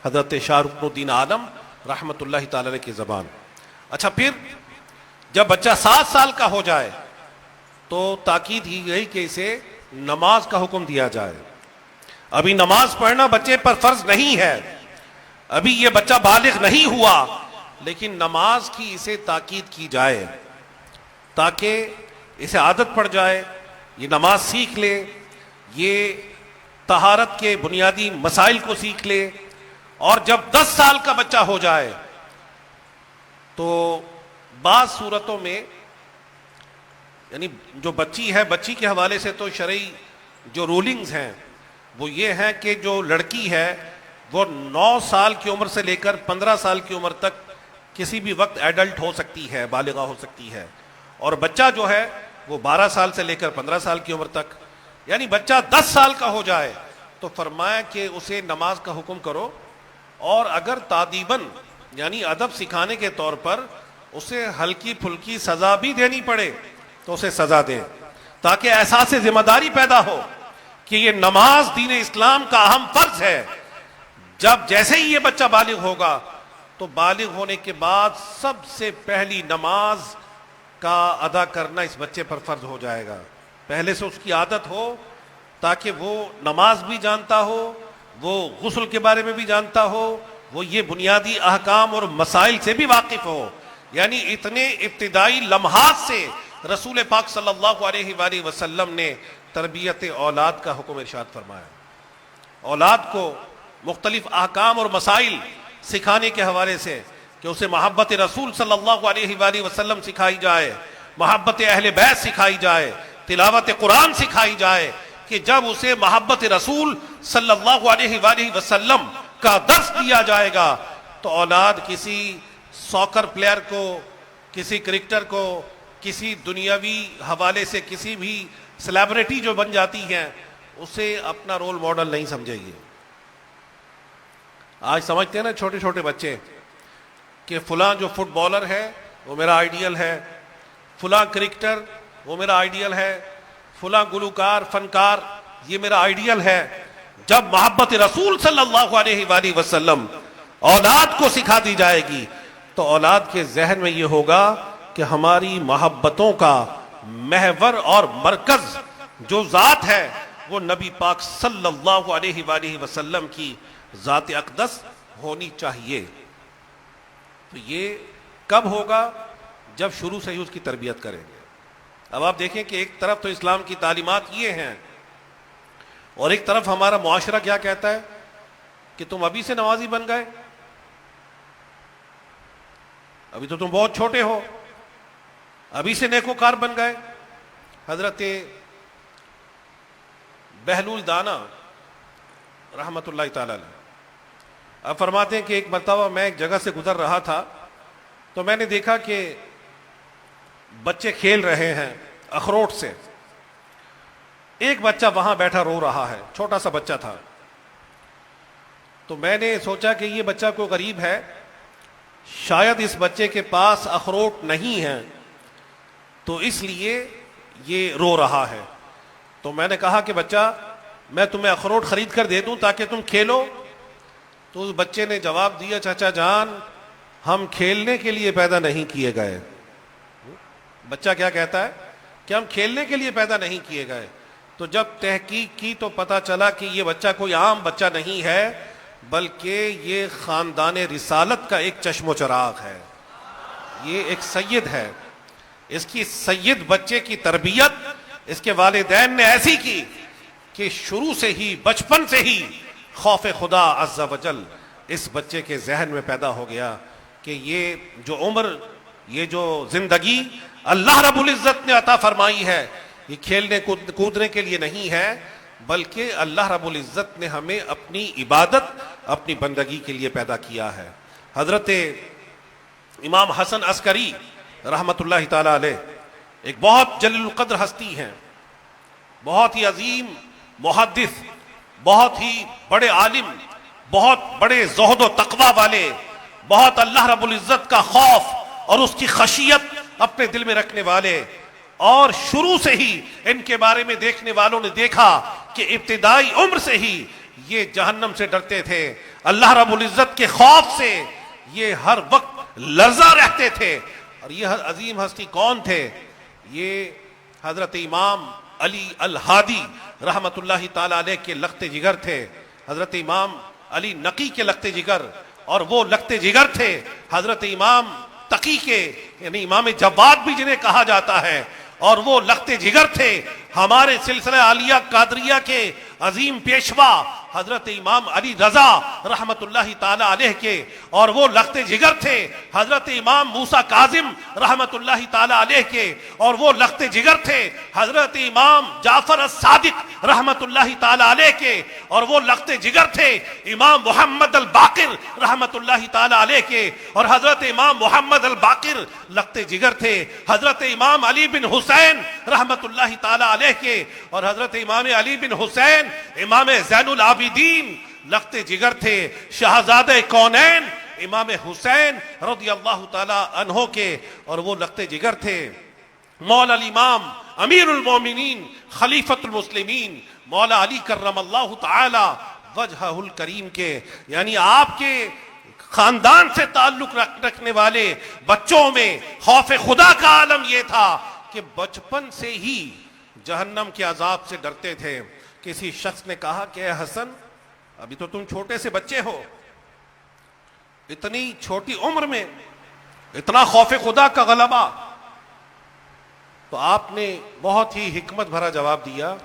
حضرت شاہ رکن الدین عالم رحمت اللہ تعالی علیہ کی زبان۔ اچھا، پھر جب بچہ 7 سال کا ہو جائے تو تاکید کی گئی کہ اسے نماز کا حکم دیا جائے۔ ابھی نماز پڑھنا بچے پر فرض نہیں ہے، ابھی یہ بچہ بالغ نہیں ہوا، لیکن نماز کی اسے تاکید کی جائے تاکہ اسے عادت پڑ جائے، یہ نماز سیکھ لے، یہ طہارت کے بنیادی مسائل کو سیکھ لے۔ اور جب 10 سال کا بچہ ہو جائے تو بعض صورتوں میں، یعنی جو بچی ہے، بچی کے حوالے سے تو شرعی جو رولنگز ہیں وہ یہ ہیں کہ جو لڑکی ہے وہ 9 سال کی عمر سے لے کر 15 سال کی عمر تک کسی بھی وقت ایڈلٹ ہو سکتی ہے، بالغہ ہو سکتی ہے، اور بچہ جو ہے وہ 12 سال سے لے کر 15 سال کی عمر تک، یعنی بچہ 10 سال کا ہو جائے تو فرمایا کہ اسے نماز کا حکم کرو، اور اگر تادیباً یعنی ادب سکھانے کے طور پر اسے ہلکی پھلکی سزا بھی دینی پڑے تو اسے سزا دیں، تاکہ احساس ذمہ داری پیدا ہو کہ یہ نماز دین اسلام کا اہم فرض ہے۔ جب جیسے ہی یہ بچہ بالغ ہوگا تو بالغ ہونے کے بعد سب سے پہلی نماز کا ادا کرنا اس بچے پر فرض ہو جائے گا، پہلے سے اس کی عادت ہو تاکہ وہ نماز بھی جانتا ہو، وہ غسل کے بارے میں بھی جانتا ہو، وہ یہ بنیادی احکام اور مسائل سے بھی واقف ہو۔ یعنی اتنے ابتدائی لمحات سے رسول پاک صلی اللہ علیہ وآلہ وسلم نے تربیت اولاد کا حکم ارشاد فرمایا۔ اولاد کو مختلف احکام اور مسائل سکھانے کے حوالے سے کہ اسے محبت رسول صلی اللہ علیہ وآلہ وسلم سکھائی جائے، محبت اہل بیت سکھائی جائے، تلاوت قرآن سکھائی جائے، کہ جب اسے محبت رسول صلی اللہ علیہ وآلہ وسلم کا درس دیا جائے گا تو اولاد کسی ساکر پلیئر کو، کسی کرکٹر کو، کسی دنیاوی حوالے سے کسی بھی سیلیبریٹی جو بن جاتی ہیں اسے اپنا رول ماڈل نہیں سمجھے گی۔ آج سمجھتے ہیں نا چھوٹے چھوٹے بچے کہ فلاں جو فٹ بالر ہے وہ میرا آئیڈیل ہے، فلاں کرکٹر وہ میرا آئیڈیل ہے، فلاں گلوکار فنکار یہ میرا آئیڈیل ہے۔ جب محبت رسول صلی اللہ علیہ وآلہ وسلم اولاد کو سکھا دی جائے گی تو اولاد کے ذہن میں یہ ہوگا کہ ہماری محبتوں کا محور اور مرکز جو ذات ہے وہ نبی پاک صلی اللہ علیہ وآلہ وسلم کی ذات اقدس ہونی چاہیے۔ تو یہ کب ہوگا؟ جب شروع سے ہی اس کی تربیت کریں گے۔ اب آپ دیکھیں کہ ایک طرف تو اسلام کی تعلیمات یہ ہیں اور ایک طرف ہمارا معاشرہ کیا کہتا ہے کہ تم ابھی سے نمازی بن گئے؟ ابھی تو تم بہت چھوٹے ہو، ابھی سے نیکوکار بن گئے؟ حضرت بہلول دانا رحمت اللہ تعالی علیہ اب فرماتے ہیں کہ ایک مرتبہ میں ایک جگہ سے گزر رہا تھا تو میں نے دیکھا کہ بچے کھیل رہے ہیں اخروٹ سے. ایک بچہ وہاں بیٹھا رو رہا ہے، چھوٹا سا بچہ تھا. تو میں نے سوچا کہ یہ بچہ کوئی غریب ہے، شاید اس بچے کے پاس اخروٹ نہیں ہے تو اس لیے یہ رو رہا ہے. تو میں نے کہا کہ بچہ میں تمہیں اخروٹ خرید کر دے دوں تاکہ تم کھیلو. تو اس بچے نے جواب دیا، چاچا جان ہم کھیلنے کے لیے پیدا نہیں کیے گئے. بچہ کیا کہتا ہے کہ ہم کھیلنے کے لیے پیدا نہیں کیے گئے. تو جب تحقیق کی تو پتا چلا کہ یہ بچہ کوئی عام بچہ نہیں ہے بلکہ یہ خاندان رسالت کا ایک چشم و چراغ ہے، یہ ایک سید ہے. اس کی سید بچے کی تربیت اس کے والدین نے ایسی کی کہ شروع سے ہی، بچپن سے ہی خوف خدا عز و جل اس بچے کے ذہن میں پیدا ہو گیا کہ یہ جو عمر، یہ جو زندگی اللہ رب العزت نے عطا فرمائی ہے یہ کھیلنے کودنے کے لیے نہیں ہے بلکہ اللہ رب العزت نے ہمیں اپنی عبادت، اپنی بندگی کے لیے پیدا کیا ہے. حضرت امام حسن عسکری رحمت اللہ تعالی علیہ ایک بہت جلیل القدر ہستی ہیں، بہت ہی عظیم محدث، بہت ہی بڑے عالم، بہت بڑے زہد و تقوی والے، بہت اللہ رب العزت کا خوف اور اس کی خشیت اپنے دل میں رکھنے والے. اور شروع سے ہی ان کے بارے میں دیکھنے والوں نے دیکھا کہ ابتدائی عمر سے ہی یہ جہنم سے ڈرتے تھے، اللہ رب العزت کے خوف سے یہ ہر وقت لرزہ رہتے تھے. اور یہ عظیم ہستی کون تھے؟ یہ حضرت امام علی الہادی رحمت اللہ تعالی علیہ کے لخت جگر تھے، حضرت امام علی نقی کے لخت جگر. اور وہ لخت جگر تھے حضرت امام تقی کے، یعنی امام جواد بھی جنہیں کہا جاتا ہے. اور وہ لخت جگر تھے ہمارے سلسلہ عالیہ قادریہ کے عظیم پیشوا حضرت امام علی رضا رحمت اللہ تعالی علیہ کے. اور وہ لخت جگر تھے حضرت امام موسیٰ کاظم رحمت اللہ تعالی علیہ کے. اور وہ لخت جگر تھے حضرت امام جعفر الصادق رحمت اللہ تعالی علیہ کے. اور وہ لخت جگر تھے امام محمد الباقر رحمت اللہ تعالی علیہ کے. اور حضرت امام محمد الباقر لخت جگر تھے حضرت امام علی بن حسین رحمت اللہ تعالی علیہ کے. اور حضرت امام علی بن حسین امام زین العابدین لخت جگر تھے شہزادہ کونین امام حسین رضی اللہ تعالی عنہ کے. اور وہ لخت جگر تھے مولا الامام امیر المومنین خلیفۃ المسلمین مولا علی کرم اللہ تعالی وجہہ الکریم کے. یعنی آپ کے خاندان سے تعلق رکھنے والے بچوں میں خوف خدا کا عالم یہ تھا کہ بچپن سے ہی جہنم کے عذاب سے ڈرتے تھے. کسی شخص نے کہا کہ اے حسن ابھی تو تم چھوٹے سے بچے ہو، اتنی چھوٹی عمر میں اتنا خوف خدا کا غلبہ. تو آپ نے بہت ہی حکمت بھرا جواب دیا.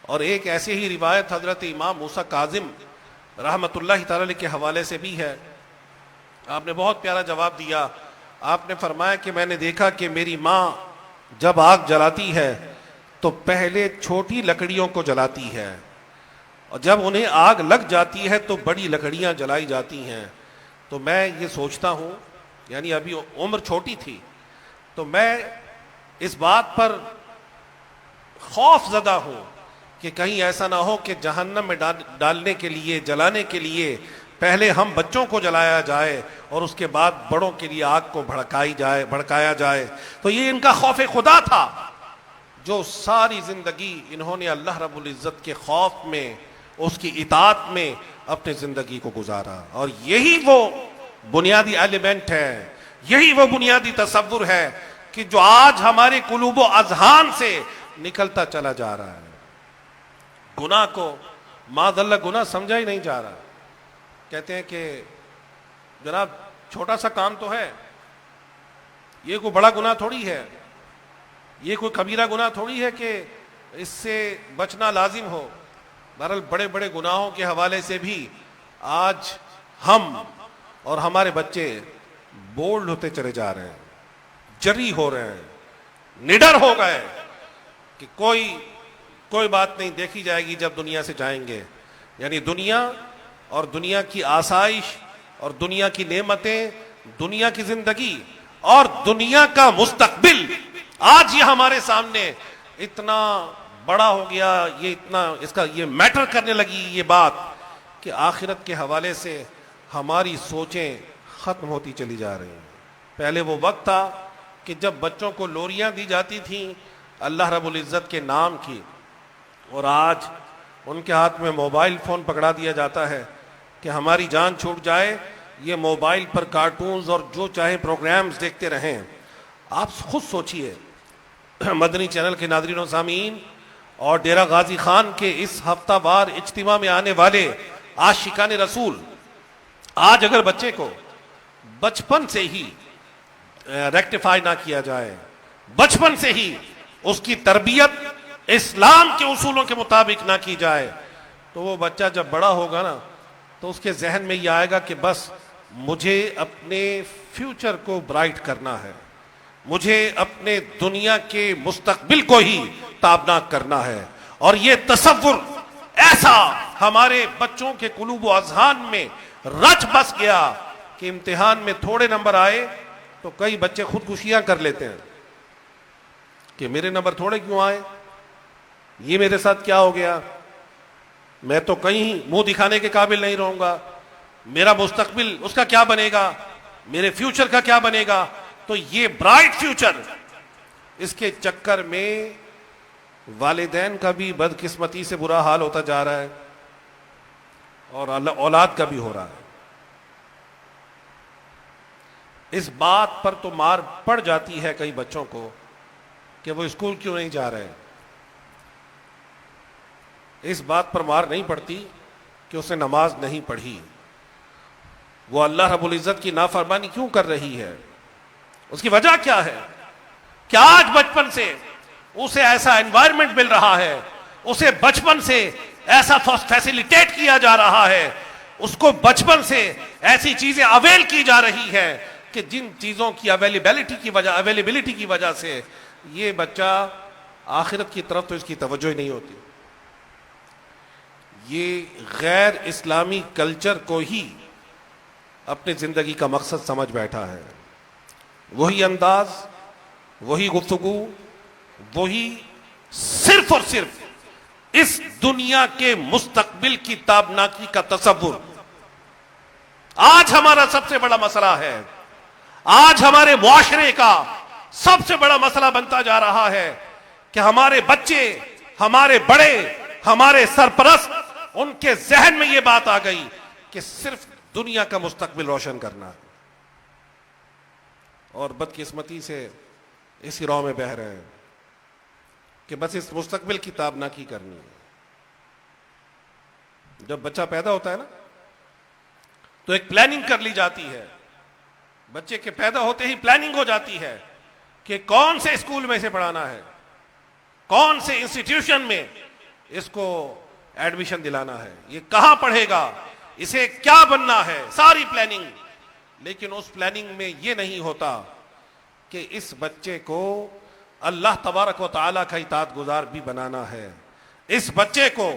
اور ایک ایسی ہی روایت حضرت امام موسیٰ کاظم رحمت اللہ تعالی علیہ کے حوالے سے بھی ہے. آپ نے بہت پیارا جواب دیا. آپ نے فرمایا کہ میں نے دیکھا کہ میری ماں جب آگ جلاتی ہے تو پہلے چھوٹی لکڑیوں کو جلاتی ہے اور جب انہیں آگ لگ جاتی ہے تو بڑی لکڑیاں جلائی جاتی ہیں. تو میں یہ سوچتا ہوں، یعنی ابھی عمر چھوٹی تھی، تو میں اس بات پر خوف زدہ ہوں کہ کہیں ایسا نہ ہو کہ جہنم میں ڈالنے کے لیے، جلانے کے لیے پہلے ہم بچوں کو جلایا جائے اور اس کے بعد بڑوں کے لیے آگ کو بھڑکایا جائے. تو یہ ان کا خوف خدا تھا جو ساری زندگی انہوں نے اللہ رب العزت کے خوف میں، اس کی اطاعت میں اپنی زندگی کو گزارا. اور یہی وہ بنیادی ایلیمنٹ ہے، یہی وہ بنیادی تصور ہے کہ جو آج ہمارے قلوب و اذہان سے نکلتا چلا جا رہا ہے. گناہ کو معاذ اللہ گناہ سمجھا ہی نہیں جا رہا. کہتے ہیں کہ جناب چھوٹا سا کام تو ہے، یہ کوئی بڑا گناہ تھوڑی ہے، یہ کوئی کبیرہ گناہ تھوڑی ہے کہ اس سے بچنا لازم ہو. بہرحال بڑے بڑے گناہوں کے حوالے سے بھی آج ہم اور ہمارے بچے بولڈ ہوتے چلے جا رہے ہیں، جری ہو رہے ہیں، نڈر ہو گئے کہ کوئی بات نہیں، دیکھی جائے گی جب دنیا سے جائیں گے. یعنی دنیا اور دنیا کی آسائش اور دنیا کی نعمتیں، دنیا کی زندگی اور دنیا کا مستقبل آج یہ ہمارے سامنے اتنا بڑا ہو گیا، یہ میٹر کرنے لگی یہ بات کہ آخرت کے حوالے سے ہماری سوچیں ختم ہوتی چلی جا رہی ہیں. پہلے وہ وقت تھا کہ جب بچوں کو لوریاں دی جاتی تھیں اللہ رب العزت کے نام کی، اور آج ان کے ہاتھ میں موبائل فون پکڑا دیا جاتا ہے کہ ہماری جان چھوٹ جائے، یہ موبائل پر کارٹونز اور جو چاہے پروگرامز دیکھتے رہیں. آپ خود سوچئے، مدنی چینل کے ناظرین و سامعین اور ڈیرہ غازی خان کے اس ہفتہ وار اجتماع میں آنے والے عاشقان رسول، آج اگر بچے کو بچپن سے ہی ریکٹیفائی نہ کیا جائے، بچپن سے ہی اس کی تربیت اسلام کے اصولوں کے مطابق نہ کی جائے، تو وہ بچہ جب بڑا ہوگا نا تو اس کے ذہن میں یہ آئے گا کہ بس مجھے اپنے فیوچر کو برائٹ کرنا ہے، مجھے اپنے دنیا کے مستقبل کو ہی تابناک کرنا ہے. اور یہ تصور ایسا ہمارے بچوں کے قلوب و اذہان میں رچ بس گیا کہ امتحان میں تھوڑے نمبر آئے تو کئی بچے خودکشیاں کر لیتے ہیں کہ میرے نمبر تھوڑے کیوں آئے، یہ میرے ساتھ کیا ہو گیا، میں تو کہیں منہ دکھانے کے قابل نہیں رہوں گا، میرا مستقبل اس کا کیا بنے گا، میرے فیوچر کا کیا بنے گا. تو یہ برائٹ فیوچر، اس کے چکر میں والدین کا بھی بدقسمتی سے برا حال ہوتا جا رہا ہے اور اولاد کا بھی ہو رہا ہے. اس بات پر تو مار پڑ جاتی ہے کئی بچوں کو کہ وہ اسکول کیوں نہیں جا رہے. اس بات پر مار نہیں پڑتی کہ اس نے نماز نہیں پڑھی، وہ اللہ رب العزت کی نافرمانی کیوں کر رہی ہے، اس کی وجہ کیا ہے کہ آج بچپن سے اسے ایسا انوائرمنٹ مل رہا ہے، اسے بچپن سے ایسا فیسیلیٹیٹ کیا جا رہا ہے، اس کو بچپن سے ایسی چیزیں اویل کی جا رہی ہے کہ جن چیزوں کی اویلیبلٹی کی وجہ سے یہ بچہ آخرت کی طرف تو اس کی توجہ ہی نہیں ہوتی. یہ غیر اسلامی کلچر کو ہی اپنی زندگی کا مقصد سمجھ بیٹھا ہے. وہی انداز، وہی گفتگو، وہی صرف اور صرف اس دنیا کے مستقبل کی تابناکی کا تصور. آج ہمارا سب سے بڑا مسئلہ ہے، آج ہمارے معاشرے کا سب سے بڑا مسئلہ بنتا جا رہا ہے کہ ہمارے بچے، ہمارے بڑے، ہمارے سرپرست، ان کے ذہن میں یہ بات آ گئی کہ صرف دنیا کا مستقبل روشن کرنا ہے، اور بدقسمتی سے اسی راہ میں بہ رہے ہیں کہ بس اس مستقبل کی تابناکی کرنی ہے. جب بچہ پیدا ہوتا ہے نا تو ایک پلاننگ کر لی جاتی ہے، بچے کے پیدا ہوتے ہی پلاننگ ہو جاتی ہے کہ کون سے اسکول میں اسے پڑھانا ہے، کون سے انسٹیٹیوشن میں اس کو ایڈمیشن دلانا ہے، یہ کہاں پڑھے گا، اسے کیا بننا ہے، ساری پلاننگ. لیکن اس پلاننگ میں یہ نہیں ہوتا کہ اس بچے کو اللہ تبارک و تعالی کا اطاعت گزار بھی بنانا ہے، اس بچے کو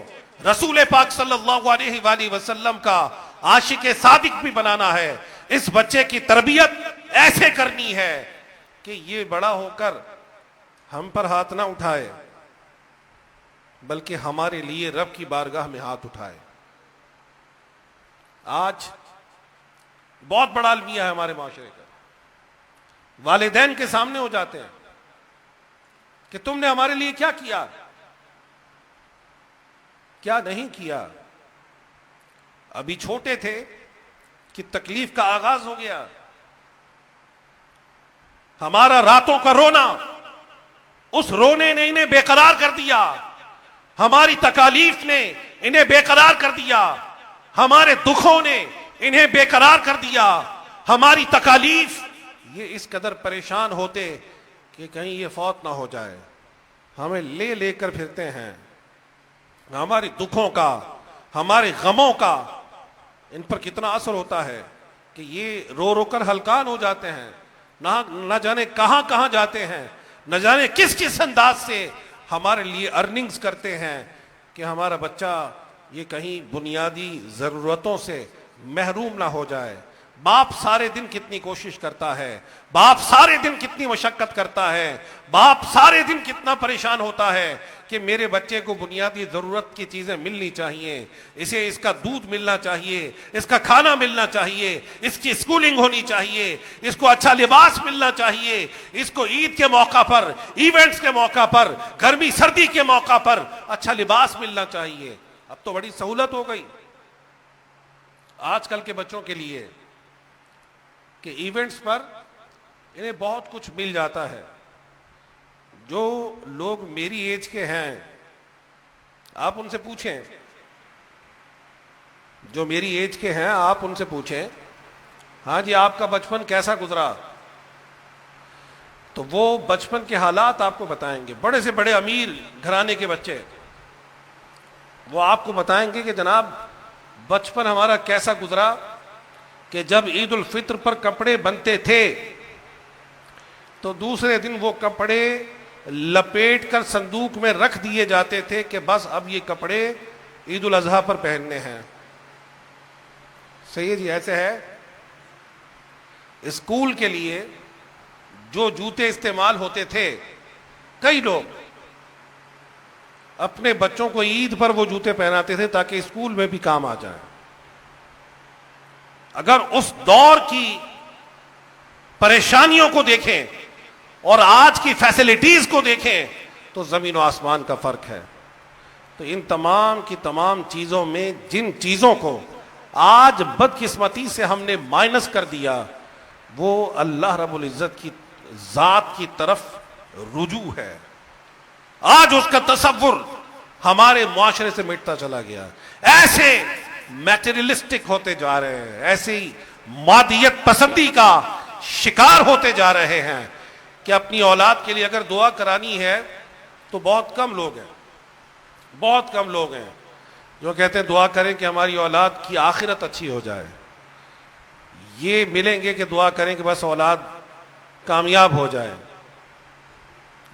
رسول پاک صلی اللہ علیہ وآلہ وسلم کا عاشق صادق بھی بنانا ہے، اس بچے کی تربیت ایسے کرنی ہے کہ یہ بڑا ہو کر ہم پر ہاتھ نہ اٹھائے بلکہ ہمارے لیے رب کی بارگاہ میں ہاتھ اٹھائے. آج بہت بڑا المیہ ہے ہمارے معاشرے کا، والدین کے سامنے ہو جاتے ہیں کہ تم نے ہمارے لیے کیا کیا، کیا نہیں کیا. ابھی چھوٹے تھے کہ تکلیف کا آغاز ہو گیا، ہمارا راتوں کا رونا، اس رونے نے انہیں بے قرار کر دیا، ہماری تکالیف نے انہیں بے قرار کر دیا، ہمارے دکھوں نے انہیں بے قرار کر دیا، ہماری تکالیف، یہ اس قدر پریشان ہوتے کہ کہیں یہ فوت نہ ہو جائے، ہمیں لے لے کر پھرتے ہیں ہمارے دکھوں کا، ہمارے غموں کا ان پر کتنا اثر ہوتا ہے کہ یہ رو رو کر ہلکان ہو جاتے ہیں، نہ جانے کہاں کہاں جاتے ہیں، نہ جانے کس کس انداز سے ہمارے لیے ارننگز کرتے ہیں کہ ہمارا بچہ یہ کہیں بنیادی ضرورتوں سے محروم نہ ہو جائے۔ باپ سارے دن کتنی کوشش کرتا ہے، باپ سارے دن کتنی مشقت کرتا ہے، باپ سارے دن کتنا پریشان ہوتا ہے کہ میرے بچے کو بنیادی ضرورت کی چیزیں ملنی چاہیے، اسے اس کا دودھ ملنا چاہیے، اس کا کھانا ملنا چاہیے، اس کی اسکولنگ ہونی چاہیے، اس کو اچھا لباس ملنا چاہیے، اس کو عید کے موقع پر، ایونٹس کے موقع پر، گرمی سردی کے موقع پر اچھا لباس ملنا چاہیے۔ اب تو بڑی سہولت ہو گئی آج کل کے بچوں کے لیے کہ ایونٹس پر انہیں بہت کچھ مل جاتا ہے۔ جو لوگ میری ایج کے ہیں آپ ان سے پوچھیں، جو میری ایج کے ہیں آپ ان سے پوچھیں ہاں جی آپ کا بچپن کیسا گزرا، تو وہ بچپن کے حالات آپ کو بتائیں گے۔ بڑے سے بڑے امیر گھرانے کے بچے وہ آپ کو بتائیں گے کہ جناب بچپن ہمارا کیسا گزرا کہ جب عید الفطر پر کپڑے بنتے تھے تو دوسرے دن وہ کپڑے لپیٹ کر صندوق میں رکھ دیے جاتے تھے کہ بس اب یہ کپڑے عید الاضحیٰ پر پہننے ہیں۔ صحیح ہے جی، ایسے ہے۔ اسکول کے لیے جو جوتے استعمال ہوتے تھے، کئی لوگ اپنے بچوں کو عید پر وہ جوتے پہناتے تھے تاکہ اسکول میں بھی کام آ جائیں۔ اگر اس دور کی پریشانیوں کو دیکھیں اور آج کی فیسلٹیز کو دیکھیں تو زمین و آسمان کا فرق ہے۔ تو ان تمام کی تمام چیزوں میں جن چیزوں کو آج بدقسمتی سے ہم نے مائنس کر دیا وہ اللہ رب العزت کی ذات کی طرف رجوع ہے۔ آج اس کا تصور ہمارے معاشرے سے مٹتا چلا گیا، ایسے میٹیریلسٹک ہوتے جا رہے ہیں، ایسی مادیت پسندی کا شکار ہوتے جا رہے ہیں کہ اپنی اولاد کے لیے اگر دعا کرانی ہے تو بہت کم لوگ ہیں، بہت کم لوگ ہیں جو کہتے ہیں دعا کریں کہ ہماری اولاد کی آخرت اچھی ہو جائے۔ یہ ملیں گے کہ دعا کریں کہ بس اولاد کامیاب ہو جائے،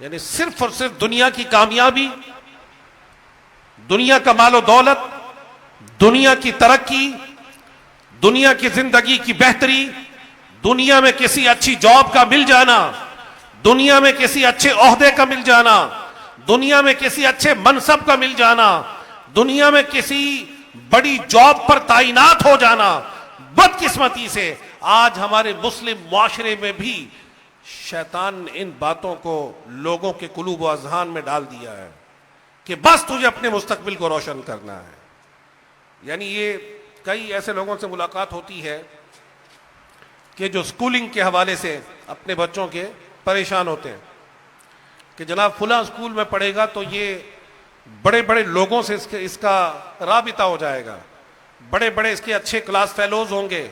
یعنی صرف اور صرف دنیا کی کامیابی، دنیا کا مال و دولت، دنیا کی ترقی، دنیا کی زندگی کی بہتری، دنیا میں کسی اچھی جاب کا مل جانا، دنیا میں کسی اچھے عہدے کا مل جانا، دنیا میں کسی اچھے منصب کا مل جانا، دنیا میں کسی بڑی جاب پر تعینات ہو جانا۔ بدقسمتی سے آج ہمارے مسلم معاشرے میں بھی شیطان نے ان باتوں کو لوگوں کے قلوب و اذہان میں ڈال دیا ہے کہ بس تجھے اپنے مستقبل کو روشن کرنا ہے۔ یعنی یہ کئی ایسے لوگوں سے ملاقات ہوتی ہے کہ جو اسکولنگ کے حوالے سے اپنے بچوں کے پریشان ہوتے ہیں کہ جناب فلاں اسکول میں پڑھے گا تو یہ بڑے بڑے لوگوں سے اس کا رابطہ ہو جائے گا، بڑے بڑے اس کے اچھے کلاس فیلوز ہوں گے،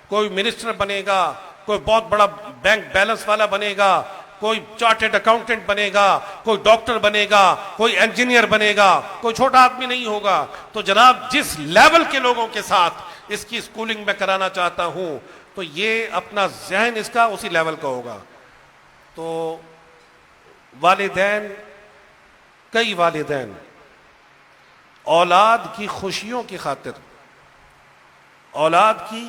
کوئی منسٹر بنے گا، کوئی بہت بڑا بینک بیلنس والا بنے گا، کوئی چارٹرڈ اکاؤنٹنٹ بنے گا، کوئی ڈاکٹر بنے گا، کوئی انجینئر بنے گا، کوئی چھوٹا آدمی نہیں ہوگا۔ تو جناب جس لیول کے لوگوں کے ساتھ اس کی اسکولنگ میں کرانا چاہتا ہوں تو یہ اپنا ذہن اس کا اسی لیول کا ہوگا۔ تو والدین، کئی والدین اولاد کی خوشیوں کی خاطر اولاد کی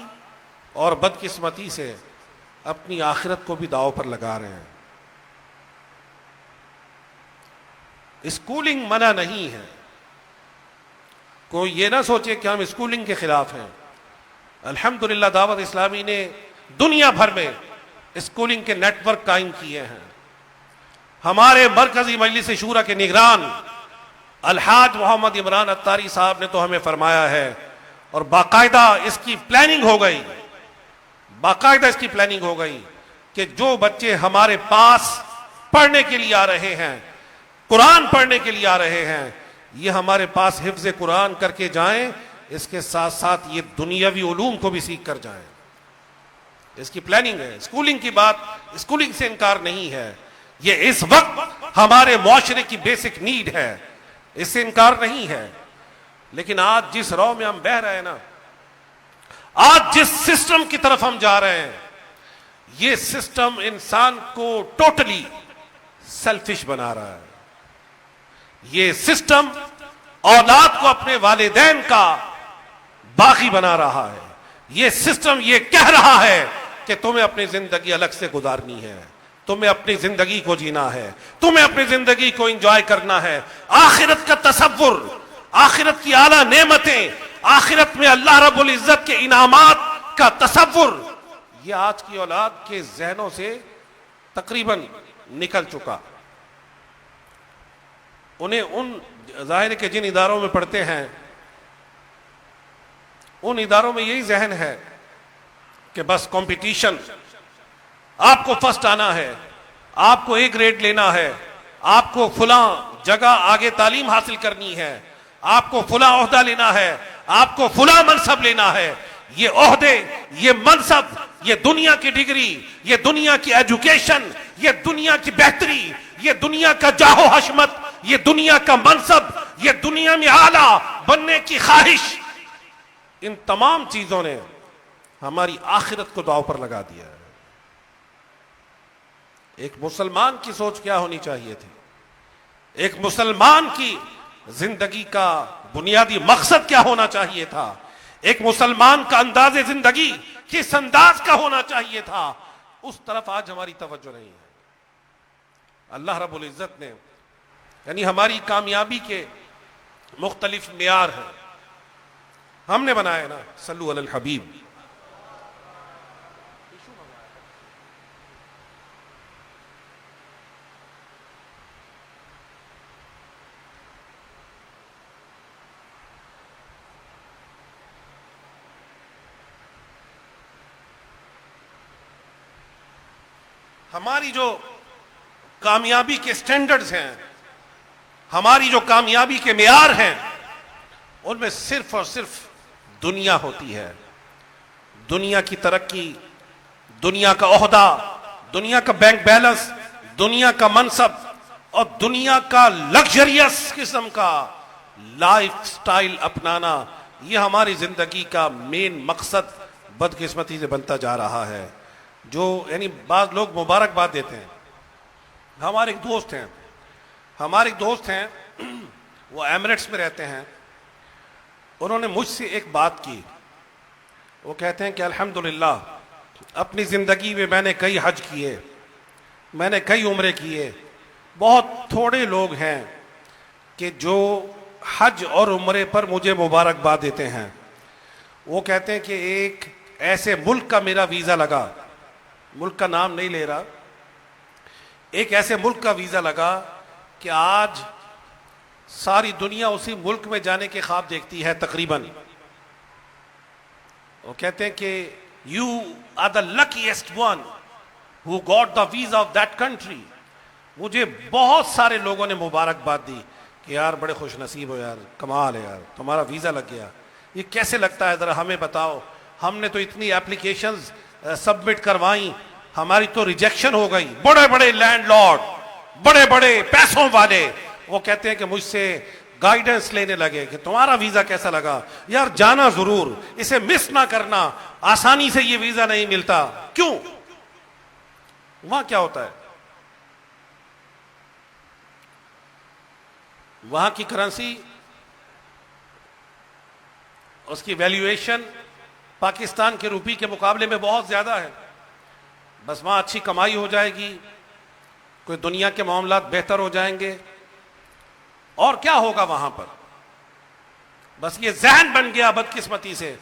اور بدقسمتی سے اپنی آخرت کو بھی داؤ پر لگا رہے ہیں۔ اسکولنگ منع نہیں ہے، کوئی یہ نہ سوچے کہ ہم اسکولنگ کے خلاف ہیں۔ الحمدللہ دعوت اسلامی نے دنیا بھر میں اسکولنگ کے نیٹ ورک قائم کیے ہیں۔ ہمارے مرکزی مجلس شورا کے نگران الحاج محمد عمران اتاری صاحب نے تو ہمیں فرمایا ہے، اور باقاعدہ اس کی پلاننگ ہو گئی، باقاعدہ اس کی پلاننگ ہو گئی کہ جو بچے ہمارے پاس پڑھنے کے لیے آ رہے ہیں، قرآن پڑھنے کے لیے آ رہے ہیں، یہ ہمارے پاس حفظ قرآن کر کے جائیں، اس کے ساتھ ساتھ یہ دنیاوی علوم کو بھی سیکھ کر جائیں۔ اس کی پلاننگ ہے۔ اسکولنگ کی بات، اسکولنگ سے انکار نہیں ہے، یہ اس وقت ہمارے معاشرے کی بیسک نیڈ ہے اس سے انکار نہیں ہے، لیکن آج جس رو میں ہم بہہ رہے ہیں نا، آج جس سسٹم کی طرف ہم جا رہے ہیں، یہ سسٹم انسان کو ٹوٹلی سیلفش بنا رہا ہے. یہ سسٹم اولاد کو اپنے والدین کا باغی بنا رہا ہے. یہ سسٹم یہ کہہ رہا ہے کہ تمہیں اپنی زندگی الگ سے گزارنی ہے، تمہیں اپنی زندگی کو جینا ہے، تمہیں اپنی زندگی کو انجوائے کرنا ہے. آخرت کا تصور، آخرت کی اعلیٰ نعمتیں، آخرت میں اللہ رب العزت کے انعامات کا تصور، یہ آج کی اولاد کے ذہنوں سے تقریباً نکل چکا. انہیں ان ظاہر ہے کہ جن اداروں میں پڑھتے ہیں، ان اداروں میں یہی ذہن ہے کہ بس کمپٹیشن، آپ کو فرسٹ آنا ہے، آپ کو اے گریڈ لینا ہے، آپ کو فلاں جگہ آگے تعلیم حاصل کرنی ہے، آپ کو فلاں عہدہ لینا ہے، آپ کو فلاں منصب لینا ہے. یہ عہدے، یہ منصب، یہ دنیا کی ڈگری، یہ دنیا کی ایجوکیشن، یہ دنیا کی بہتری، یہ دنیا کا جاہ و حشمت، یہ دنیا کا منصب، یہ دنیا میں اعلیٰ بننے کی خواہش، ان تمام چیزوں نے ہماری آخرت کو داؤ پر لگا دیا ہے. ایک مسلمان کی سوچ کیا ہونی چاہیے تھی؟ ایک مسلمان کی زندگی کا بنیادی مقصد کیا ہونا چاہیے تھا؟ ایک مسلمان کا انداز زندگی کس انداز کا ہونا چاہیے تھا؟ اس طرف آج ہماری توجہ نہیں ہے. اللہ رب العزت نے، یعنی ہماری کامیابی کے مختلف معیار ہیں، ہم نے بنائے نا. صلو علی الحبیب. ہماری جو کامیابی کے سٹینڈرڈز ہیں، ہماری جو کامیابی کے معیار ہیں، ان میں صرف اور صرف دنیا ہوتی ہے. دنیا کی ترقی، دنیا کا عہدہ، دنیا کا بینک بیلنس، دنیا کا منصب اور دنیا کا لگژریس قسم کا لائف سٹائل اپنانا، یہ ہماری زندگی کا مین مقصد بدقسمتی سے بنتا جا رہا ہے. جو یعنی بعض لوگ مبارکباد دیتے ہیں. ہمارے ایک دوست ہیں وہ ایمریٹس میں رہتے ہیں. انہوں نے مجھ سے ایک بات کی. وہ کہتے ہیں کہ الحمدللہ اپنی زندگی میں میں نے کئی حج کیے، میں نے کئی عمرے کیے. بہت تھوڑے لوگ ہیں کہ جو حج اور عمرے پر مجھے مبارکباد دیتے ہیں. وہ کہتے ہیں کہ ایک ایسے ملک کا میرا ویزا لگا، ملک کا نام نہیں لے رہا، ایک ایسے ملک کا ویزا لگا کہ آج ساری دنیا اسی ملک میں جانے کے خواب دیکھتی ہے تقریباً. وہ کہتے ہیں کہ you are the luckiest one who got the visa of that country. مجھے بہت سارے لوگوں نے مبارکباد دی کہ یار بڑے خوش نصیب ہو یار، کمال ہے یار، تمہارا ویزا لگ گیا. یہ کیسے لگتا ہے ذرا ہمیں بتاؤ، ہم نے تو اتنی اپلیکیشنز سبمٹ کروائیں، ہماری تو ریجیکشن ہو گئی. بڑے بڑے لینڈ لارڈ، بڑے بڑے پیسوں والے، وہ کہتے ہیں کہ مجھ سے گائیڈنس لینے لگے کہ تمہارا ویزا کیسا لگا. یار جانا ضرور، اسے مس نہ کرنا، آسانی سے یہ ویزا نہیں ملتا. کیوں؟ وہاں کیا ہوتا ہے؟ وہاں کی کرنسی، اس کی ویلیویشن پاکستان کے روپی کے مقابلے میں بہت زیادہ ہے. بس وہاں اچھی کمائی ہو جائے گی، کوئی دنیا کے معاملات بہتر ہو جائیں گے، اور کیا ہوگا وہاں پر؟ بس یہ ذہن بن گیا بدقسمتی سے،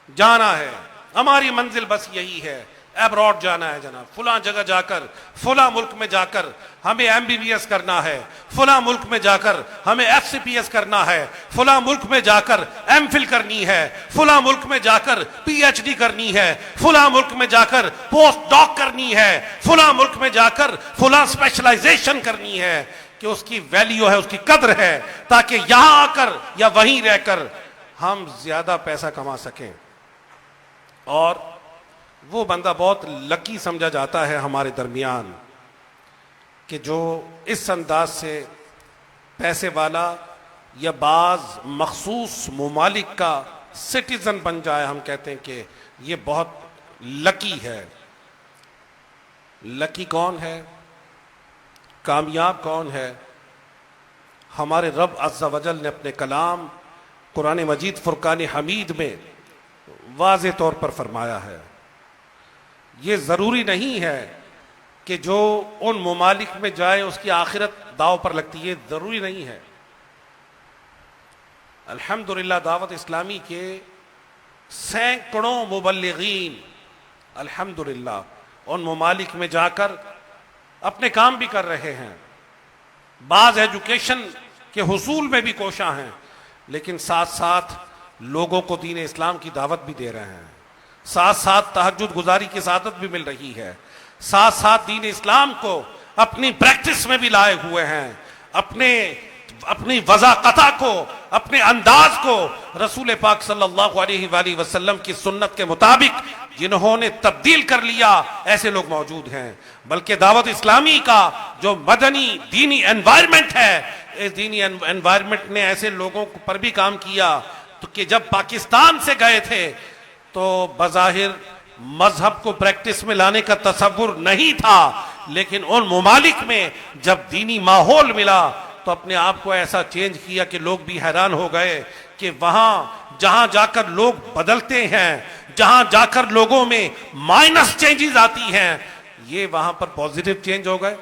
جانا ہے، ہماری منزل بس یہی ہے، ایبراڈ جانا ہے جناب، فلاں جگہ جا کر، فلاں ملک میں جا کر ہمیں MBBS کرنا ہے، فلاں ملک میں جا کر ہمیں FCPS کرنا ہے، فلاں ملک میں جا کر MPhil کرنی ہے، فلاں ملک میں جا کر PhD کرنی ہے، فلاں ملک میں جا کر پوسٹ ڈاک کرنی ہے، فلاں ملک میں جا کر فلاں اسپیشلائزیشن کرنی ہے کہ اس کی ویلیو ہے، اس کی قدر ہے، تاکہ یہاں آ کر یا وہیں رہ کر ہم زیادہ پیسہ کما سکیں. اور وہ بندہ بہت لکی سمجھا جاتا ہے ہمارے درمیان کہ جو اس انداز سے پیسے والا یا بعض مخصوص ممالک کا سٹیزن بن جائے، ہم کہتے ہیں کہ یہ بہت لکی ہے۔ لکی کون ہے؟ کامیاب کون ہے؟ ہمارے رب عز و جل نے اپنے کلام قرآن مجید فرقان حمید میں واضح طور پر فرمایا ہے۔ یہ ضروری نہیں ہے کہ جو ان ممالک میں جائے اس کی آخرت داؤ پر لگتی ہے، ضروری نہیں ہے۔ الحمدللہ دعوت اسلامی کے سینکڑوں مبلغین الحمدللہ ان ممالک میں جا کر اپنے کام بھی کر رہے ہیں، بعض ایجوکیشن کے حصول میں بھی کوشاں ہیں، لیکن ساتھ ساتھ لوگوں کو دین اسلام کی دعوت بھی دے رہے ہیں، ساتھ ساتھ تہجد گزاری کی سعادت بھی مل رہی ہے، ساتھ ساتھ دین اسلام کو اپنی پریکٹس میں بھی لائے ہوئے ہیں، اپنی وضاقتہ کو، اپنے انداز کو رسول پاک صلی اللہ علیہ وآلہ وسلم کی سنت کے مطابق جنہوں نے تبدیل کر لیا، ایسے لوگ موجود ہیں۔ بلکہ دعوت اسلامی کا جو مدنی دینی انوائرمنٹ ہے، اس دینی انوائرمنٹ نے ایسے لوگوں پر بھی کام کیا تو کہ جب پاکستان سے گئے تھے تو بظاہر مذہب کو پریکٹس میں لانے کا تصور نہیں تھا، لیکن ان ممالک میں جب دینی ماحول ملا تو اپنے آپ کو ایسا چینج کیا کہ لوگ بھی حیران ہو گئے کہ وہاں جہاں جا کر لوگ بدلتے ہیں، جہاں جا کر لوگوں میں مائنس چینجز آتی ہیں، یہ وہاں پر پوزیٹیو چینج ہو گئے۔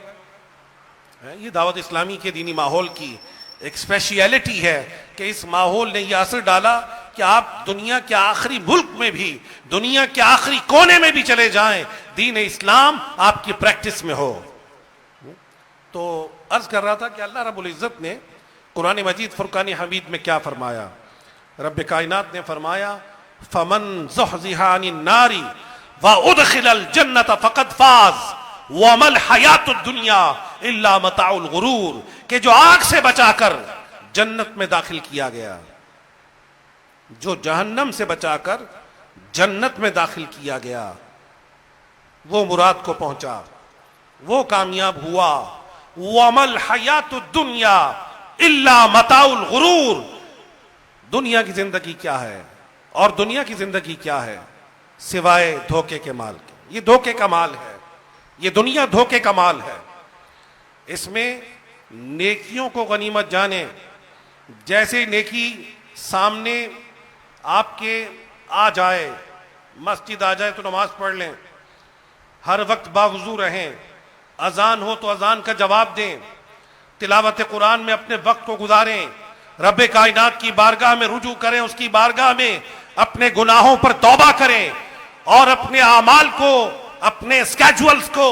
یہ دعوت اسلامی کے دینی ماحول کی ایک اسپیشیلٹی ہے کہ اس ماحول نے یہ اثر ڈالا کہ آپ دنیا کے آخری ملک میں بھی، دنیا کے آخری کونے میں بھی چلے جائیں، دین اسلام آپ کی پریکٹس میں ہو۔ تو عرض کر رہا تھا کہ اللہ رب العزت نے قرآن مجید فرقان حمید میں کیا فرمایا؟ رب کائنات نے فرمایا فَمَن زُحْزِحَ عَنِ النَّارِ وَأُدْخِلَ الْجَنَّةَ فَقَدْ فَازَ وَمَا الْحَيَاةُ الدُّنْيَا إِلَّا مَتَاعُ الْغُرُورِ، کہ جو آگ سے بچا کر جنت میں داخل کیا گیا، جو جہنم سے بچا کر جنت میں داخل کیا گیا، وہ مراد کو پہنچا، وہ کامیاب ہوا۔ وَمَا الْحَيَاةُ الدُّنْيَا إِلَّا مَتَاعُ الْغُرُورِ، دنیا کی زندگی کیا ہے اور دنیا کی زندگی کیا ہے سوائے دھوکے کے مال کے؟ یہ دھوکے کا مال ہے، یہ دنیا دھوکے کا مال ہے۔ اس میں نیکیوں کو غنیمت جانیں، جیسے نیکی سامنے آپ کے آ جائے، مسجد آ جائے تو نماز پڑھ لیں، ہر وقت باوضو رہیں، اذان ہو تو اذان کا جواب دیں، تلاوت قرآن میں اپنے وقت کو گزاریں، رب کائنات کی بارگاہ میں رجوع کریں، اس کی بارگاہ میں اپنے گناہوں پر توبہ کریں، اور اپنے اعمال کو، اپنے اسکیجولز کو،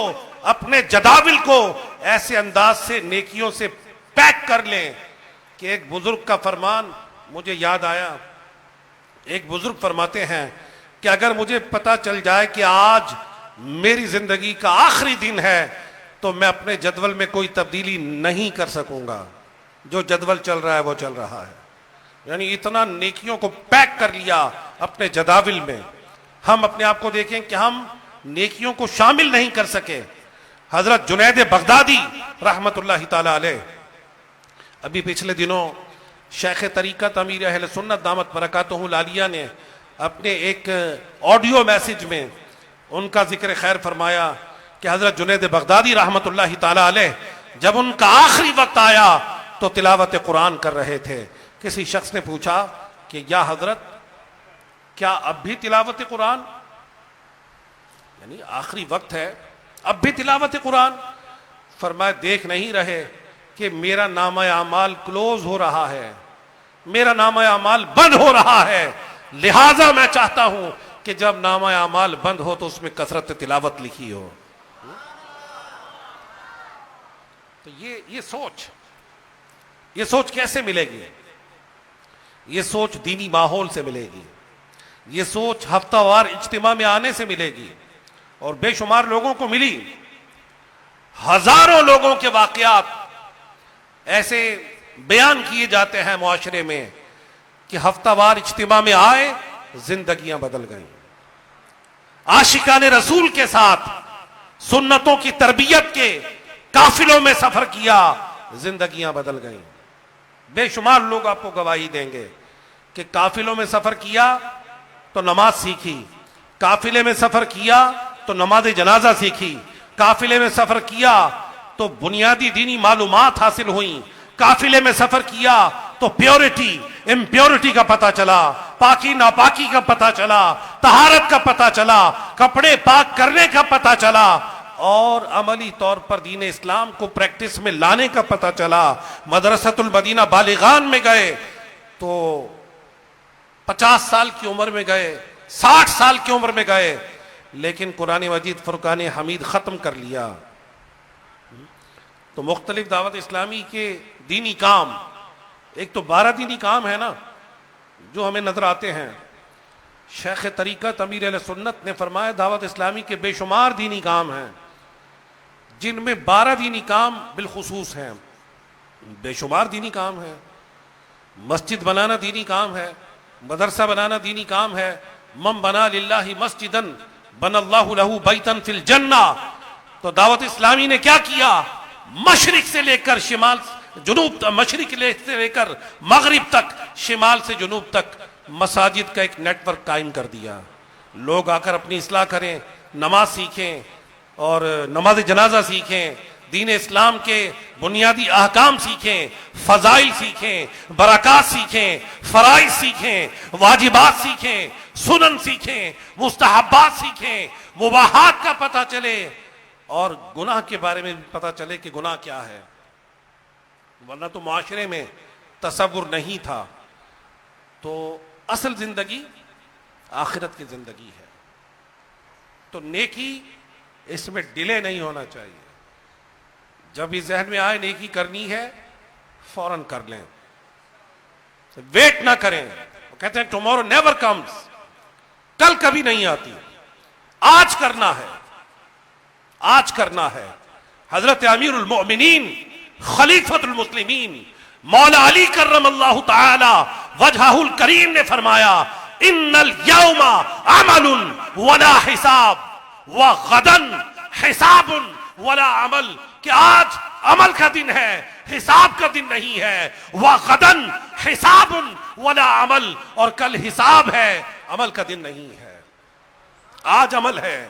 اپنے جداول کو ایسے انداز سے نیکیوں سے پیک کر لیں کہ ایک بزرگ کا فرمان مجھے یاد آیا۔ ایک بزرگ فرماتے ہیں کہ اگر مجھے پتا چل جائے کہ آج میری زندگی کا آخری دن ہے تو میں اپنے جدول میں کوئی تبدیلی نہیں کر سکوں گا، جو جدول چل رہا ہے وہ چل رہا ہے۔ یعنی اتنا نیکیوں کو پیک کر لیا اپنے جداول میں۔ ہم اپنے آپ کو دیکھیں کہ ہم نیکیوں کو شامل نہیں کر سکے۔ حضرت جنید بغدادی رحمت اللہ تعالی علیہ، ابھی پچھلے دنوں شیخ طریقت امیر اہل سنت دامت برکاتہ العالیہ نے اپنے ایک آڈیو میسج میں ان کا ذکر خیر فرمایا کہ حضرت جنید بغدادی رحمت اللہ تعالی علیہ جب ان کا آخری وقت آیا تو تلاوت قرآن کر رہے تھے۔ کسی شخص نے پوچھا کہ یا حضرت کیا اب بھی تلاوت قرآن، یعنی آخری وقت ہے اب بھی تلاوت قرآن؟ فرمایا دیکھ نہیں رہے کہ میرا نامہ اعمال کلوز ہو رہا ہے، میرا نامہ اعمال بند ہو رہا ہے، لہٰذا میں چاہتا ہوں کہ جب نامہ اعمال بند ہو تو اس میں کثرت تلاوت لکھی ہو۔ تو یہ سوچ کیسے ملے گی؟ یہ سوچ دینی ماحول سے ملے گی، یہ سوچ ہفتہ وار اجتماع میں آنے سے ملے گی، اور بے شمار لوگوں کو ملی۔ ہزاروں لوگوں کے واقعات ایسے بیان کیے جاتے ہیں معاشرے میں کہ ہفتہ وار اجتماع میں آئے، زندگیاں بدل گئیں۔ عاشقان رسول کے ساتھ سنتوں کی تربیت کے قافلوں میں سفر کیا، زندگیاں بدل گئیں۔ بے شمار لوگ آپ کو گواہی دیں گے کہ قافلوں میں سفر کیا تو نماز سیکھی، قافلے میں سفر کیا تو نماز جنازہ سیکھی، قافلے میں سفر کیا تو بنیادی دینی معلومات حاصل ہوئیں، قافلے میں سفر کیا تو پیورٹی امپیورٹی کا پتہ چلا، پاکی ناپاکی کا پتہ چلا، طہارت کا پتہ چلا، کپڑے پاک کرنے کا پتہ چلا، اور عملی طور پر دین اسلام کو پریکٹس میں لانے کا پتہ چلا۔ مدرسۃ المدینہ بالغان میں گئے تو 50 سال کی عمر میں گئے، 60 سال کی عمر میں گئے، لیکن قرآن مجید فرقان حمید ختم کر لیا۔ تو مختلف دعوت اسلامی کے دینی کام، ایک تو 12 دینی کام ہے نا جو ہمیں نظر آتے ہیں۔ شیخ طریقت امیر اہل سنت نے فرمایا دعوت اسلامی کے بے شمار دینی کام ہیں، جن میں 12 دینی کام بالخصوص ہیں، بے شمار دینی کام ہیں۔ مسجد بنانا دینی کام ہے، مدرسہ بنانا دینی کام ہے۔ من بنا للہ مسجدن بن اللہ لہ بیتن فی الجنہ۔ تو دعوت اسلامی نے کیا کیا؟ مشرق سے لے کر شمال، جنوب، مشرق سے لے کر مغرب تک، شمال سے جنوب تک مساجد کا ایک نیٹ ورک قائم کر دیا۔ لوگ آ کر اپنی اصلاح کریں، نماز سیکھیں اور نماز جنازہ سیکھیں، دین اسلام کے بنیادی احکام سیکھیں، فضائل سیکھیں، برکات سیکھیں، فرائض سیکھیں، واجبات سیکھیں، سنن سیکھیں، مستحبات سیکھیں، مباحات کا پتہ چلے اور گناہ کے بارے میں بھی پتہ چلے کہ گناہ کیا ہے، ورنہ تو معاشرے میں تصور نہیں تھا۔ تو اصل زندگی آخرت کی زندگی ہے، تو نیکی اس میں ڈیلے نہیں ہونا چاہیے۔ جب بھی ذہن میں آئے نیکی کرنی ہے فوراً کر لیں، ویٹ نہ کریں۔ وہ کہتے ہیں ٹمورو نیور کمز، کل کبھی نہیں آتی، آج کرنا ہے، آج کرنا ہے۔ حضرت امیر المؤمنین خلیفۃ المسلمین مولا علی کرم اللہ تعالی وجہہ الکریم نے فرمایا ان الیوم عمل ولا حساب وغدا حساب ولا عمل، کہ آج عمل کا دن ہے، حساب کا دن نہیں ہے۔ وغدا حساب ولا عمل، اور کل حساب ہے، عمل کا دن نہیں ہے۔ آج عمل ہے،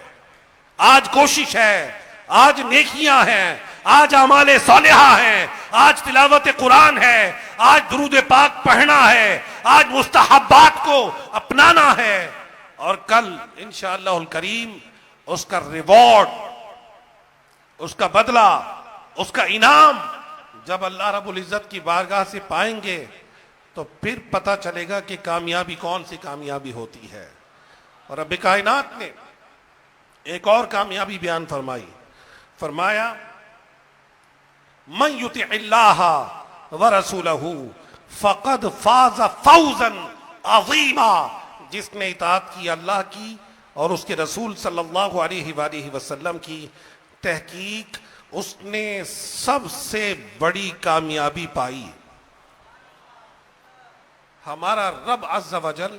آج کوشش ہے، آج نیکیاں ہیں، آج اعمال صالحہ ہیں، آج تلاوت قرآن ہے، آج درود پاک پڑھنا ہے، آج مستحبات کو اپنانا ہے، اور کل انشاءاللہ الکریم اس کا ریوارڈ، اس کا بدلہ، اس کا انعام جب اللہ رب العزت کی بارگاہ سے پائیں گے تو پھر پتہ چلے گا کہ کامیابی کون سی کامیابی ہوتی ہے۔ اور رب کائنات نے ایک اور کامیابی بیان فرمائی، فرمایا من یطع اللہ ورسولہ فقد فاز فوزا عظیما، جس نے اطاعت کی اللہ کی اور اس کے رسول صلی اللہ علیہ وآلہ وسلم کی، تحقیق اس نے سب سے بڑی کامیابی پائی۔ ہمارا رب عز و جل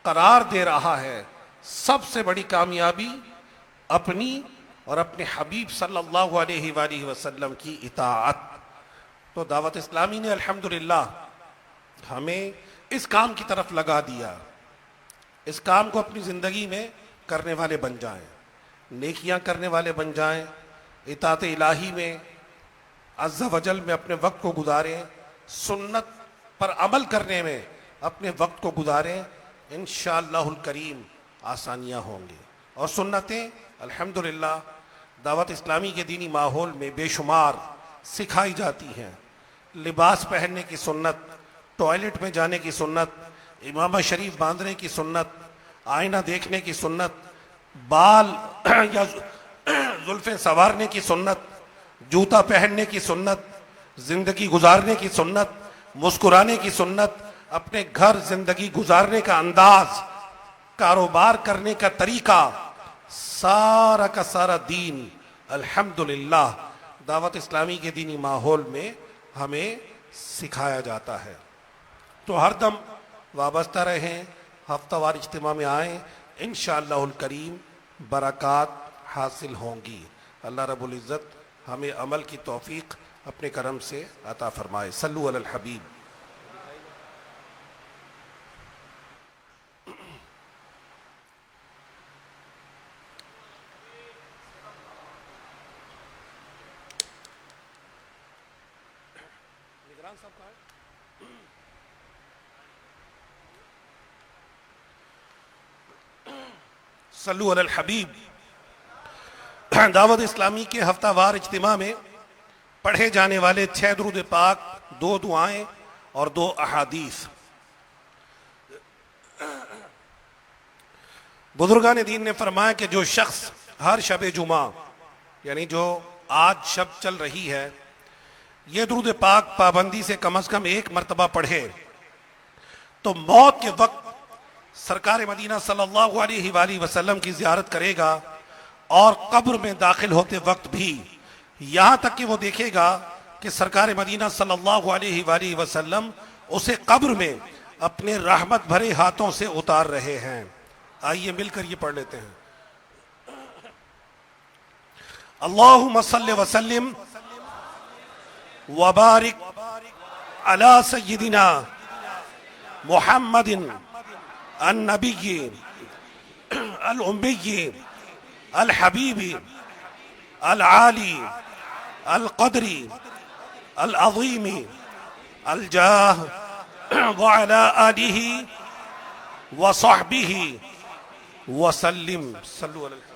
قرار دے رہا ہے سب سے بڑی کامیابی اپنی اور اپنے حبیب صلی اللہ علیہ وآلہ وسلم کی اطاعت۔ تو دعوت اسلامی نے الحمدللہ ہمیں اس کام کی طرف لگا دیا، اس کام کو اپنی زندگی میں کرنے والے بن جائیں، نیکیاں کرنے والے بن جائیں، اطاعت الہی میں عز و جل میں اپنے وقت کو گزاریں، سنت پر عمل کرنے میں اپنے وقت کو گزاریں، انشاءاللہ الکریم آسانیاں ہوں گی۔ اور سنتیں الحمدللہ دعوت اسلامی کے دینی ماحول میں بے شمار سکھائی جاتی ہیں۔ لباس پہننے کی سنت، ٹوائلٹ میں جانے کی سنت، امامہ شریف باندھنے کی سنت، آئینہ دیکھنے کی سنت، بال یا زلفیں سنوارنے کی سنت، جوتا پہننے کی سنت، زندگی گزارنے کی سنت، مسکرانے کی سنت، اپنے گھر زندگی گزارنے کا انداز، کاروبار کرنے کا طریقہ، سارا کا سارا دین الحمدللہ دعوت اسلامی کے دینی ماحول میں ہمیں سکھایا جاتا ہے۔ تو ہر دم وابستہ رہیں، ہفتہ وار اجتماع میں آئیں، انشاءاللہ الکریم برکات حاصل ہوں گی۔ اللہ رب العزت ہمیں عمل کی توفیق اپنے کرم سے عطا فرمائے۔ صلو علی الحبیب۔ صلو علی الحبیب. دعوت اسلامی کے ہفتہ وار اجتماع میں پڑھے جانے والے 6 درود پاک، 2 دعائیں اور 2 احادیث. بزرگان دین نے فرمایا کہ جو شخص ہر شب جمعہ، یعنی جو آج شب چل رہی ہے، یہ درود پاک پابندی سے کم از کم 1 مرتبہ پڑھے تو موت کے وقت سرکار مدینہ صلی اللہ علیہ وآلہ وسلم کی زیارت کرے گا، اور قبر میں داخل ہوتے وقت بھی یہاں تک کہ وہ دیکھے گا کہ سرکار مدینہ صلی اللہ علیہ وآلہ وسلم اسے قبر میں اپنے رحمت بھرے ہاتھوں سے اتار رہے ہیں. آئیے مل کر یہ پڑھ لیتے ہیں. اللہم صلی وسلم وبارک علی سیدنا محمد النبی الامی الحبیب العالی القدری العظیم الجاہ وعلی آلہ وصحبہ وسلم. صلو علی الحبیب.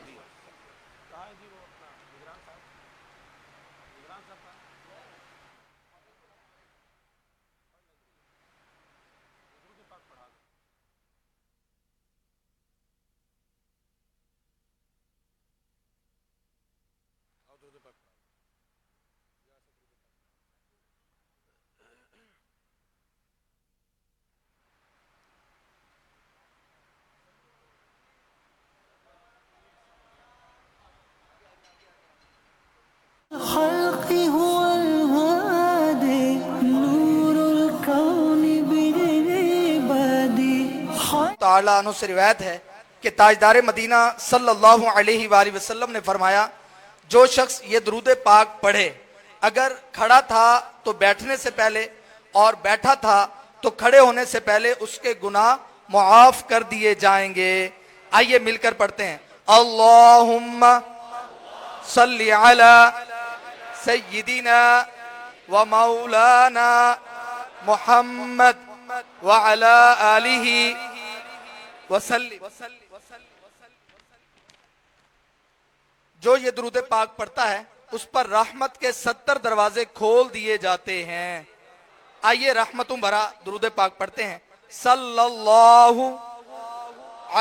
خلقي هو الهادي نور الكون بالعبادي. تعالیٰ عنہ سے روایت ہے کہ تاجدار مدینہ صلی اللہ علیہ وآلہ وسلم نے فرمایا، جو شخص یہ درود پاک پڑھے، اگر کھڑا تھا تو بیٹھنے سے پہلے اور بیٹھا تھا تو کھڑے ہونے سے پہلے اس کے گناہ معاف کر دیے جائیں گے. آئیے مل کر پڑھتے ہیں. اللہم صلی علی سیدنا و مولانا محمد وعلی آلہ وسلم. جو یہ درود پاک پڑھتا ہے اس پر رحمت کے 70 دروازے کھول دیے جاتے ہیں. آئیے رحمتوں بھرا درود پاک پڑھتے ہیں. صلی اللہ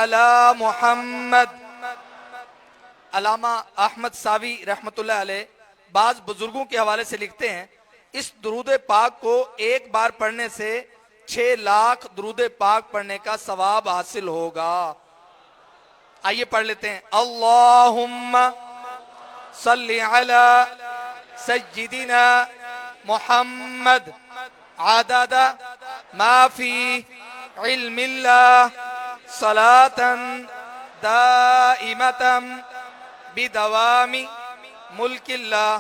علی محمد. علامہ احمد ساوی رحمت اللہ علیہ بعض بزرگوں کے حوالے سے لکھتے ہیں، اس درود پاک کو ایک بار پڑھنے سے 6 لاکھ درود پاک پڑھنے کا ثواب حاصل ہوگا. آئیے پڑھ لیتے ہیں. اللہم صلی علی سیدنا محمد عدد ما فی علم اللہ صلاة دائمتا بدوام ملک اللہ.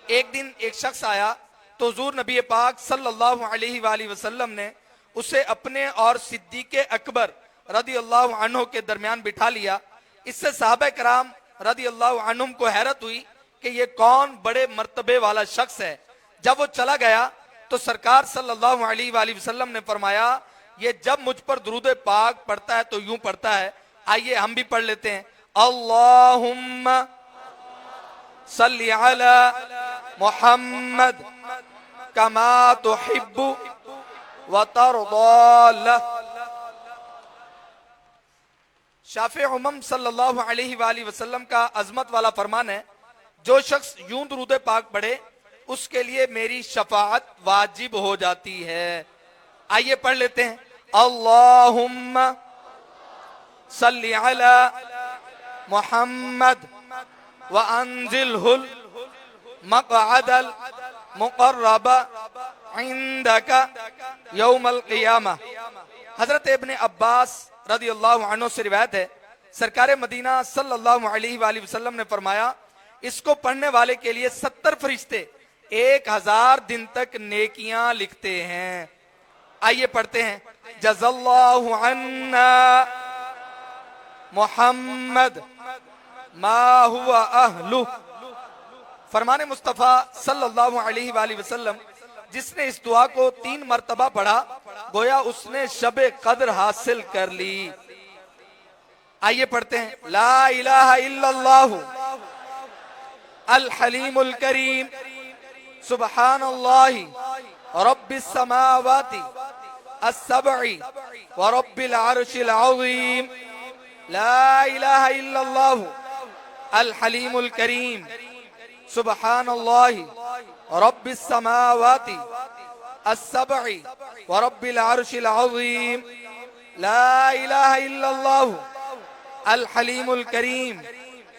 ایک دن ایک شخص آیا تو حضور نبی پاک صلی اللہ علیہ وآلہ وسلم نے اسے اپنے اور صدیق اکبر رضی اللہ عنہ کے درمیان بٹھا لیا. اس سے صحابہ کرام رضی اللہ عنہم کو حیرت ہوئی کہ یہ کون بڑے مرتبے والا شخص ہے. جب وہ چلا گیا تو سرکار صلی اللہ علیہ وآلہ وسلم نے فرمایا، یہ جب مجھ پر درود پاک پڑھتا ہے تو یوں پڑھتا ہے. آئیے ہم بھی پڑھ لیتے ہیں. اللہم صلی علی محمد کما تحب وترضى. شافع امم صلی اللہ علیہ وآلہ وسلم کا عظمت والا فرمان ہے، جو شخص یوں درود پاک پڑھے اس کے لیے میری شفاعت واجب ہو جاتی ہے. آئیے پڑھ لیتے ہیں. اللہم صلی علی محمد وانزلہ المقعد المقرب عندک یوم القیامہ. حضرت ابن عباس رضی اللہ عنہ سے روایت ہے، سرکار مدینہ صلی اللہ علیہ وآلہ وسلم نے فرمایا، اس کو پڑھنے والے کے لیے 70 فرشتے 1000 دن تک نیکیاں لکھتے ہیں. آئیے پڑھتے ہیں. جزا اللہ عنا محمد ما ہوا اہلہ. فرمان مصطفیٰ صلی اللہ علیہ وآلہ وسلم، جس نے اس دعا کو 3 مرتبہ پڑھا گویا اس نے شب قدر حاصل کر لی۔ آئیے پڑھتے ہیں، لا الہ الا اللہ الحلیم الکریم سبحان اللہ رب السماوات السبع ورب العرش العظیم۔ لا الہ الا اللہ الحلیم الکریم سبحان اللہ رب السماوات السبع ورب العرش العظیم۔ لا الہ الا اللہ الحلیم الکریم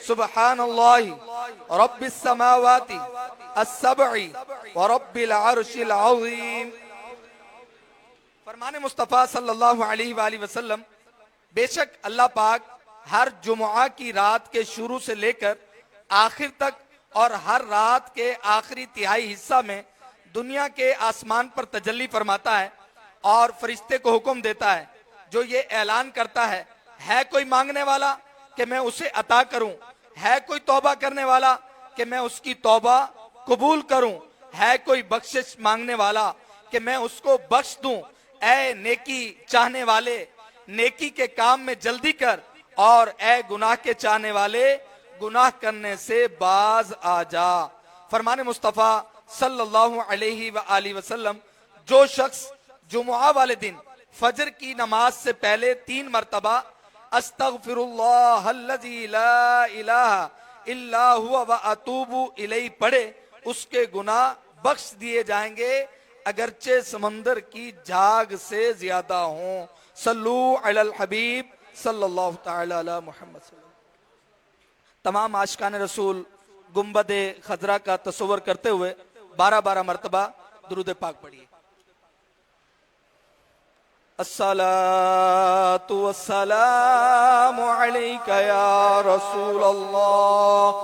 سبحان اللہ رب السماوات السبع ورب العرش العظیم۔ فرمان مصطفیٰ صلی اللہ علیہ وآلہ وسلم، بے شک اللہ پاک ہر جمعہ کی رات کے شروع سے لے کر آخر تک اور ہر رات کے آخری تہائی حصہ میں دنیا کے آسمان پر تجلی فرماتا ہے اور فرشتے کو حکم دیتا ہے جو یہ اعلان کرتا ہے کوئی مانگنے والا کہ میں اسے عطا کروں، ہے کوئی توبہ کرنے والا کہ میں اس کی توبہ قبول کروں، ہے کوئی بخشش مانگنے والا کہ میں اس کو بخش دوں۔ اے نیکی چاہنے والے نیکی کے کام میں جلدی کر، اور اے گناہ کے چاہنے والے گناہ کرنے سے باز آ جا۔ فرمان مصطفیٰ صلی اللہ علیہ وآلہ وسلم، جو شخص جمعہ والے دن فجر کی نماز سے پہلے 3 مرتبہ استغفر اللہ الذی لا الہ الا ہوا واتوب الیہ پڑھے اس کے گناہ بخش دیے جائیں گے اگرچہ سمندر کی جھاگ سے زیادہ ہوں۔ صلو علی الحبیب صلی اللہ تعالی علی محمد صلی اللہ علیہ وسلم۔ تمام عاشقان رسول گنبد خضرا کا تصور کرتے ہوئے 12 مرتبہ درود پاک پڑھیے۔ الصلاة والسلام علیک یا رسول اللہ،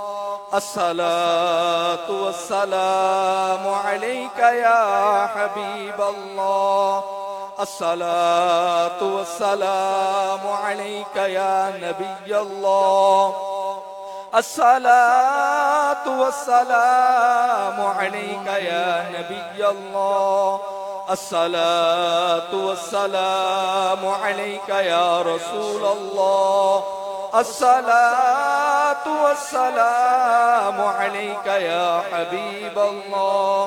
الصلاة والسلام علیک یا حبیب اللہ، الصلاة والسلام علیک یا نبی اللہ، الصلاة والسلام علیک یا نبی اللہ، الصلاة والسلام علیک یا رسول اللہ، الصلاة والسلام علیک یا حبیب اللہ،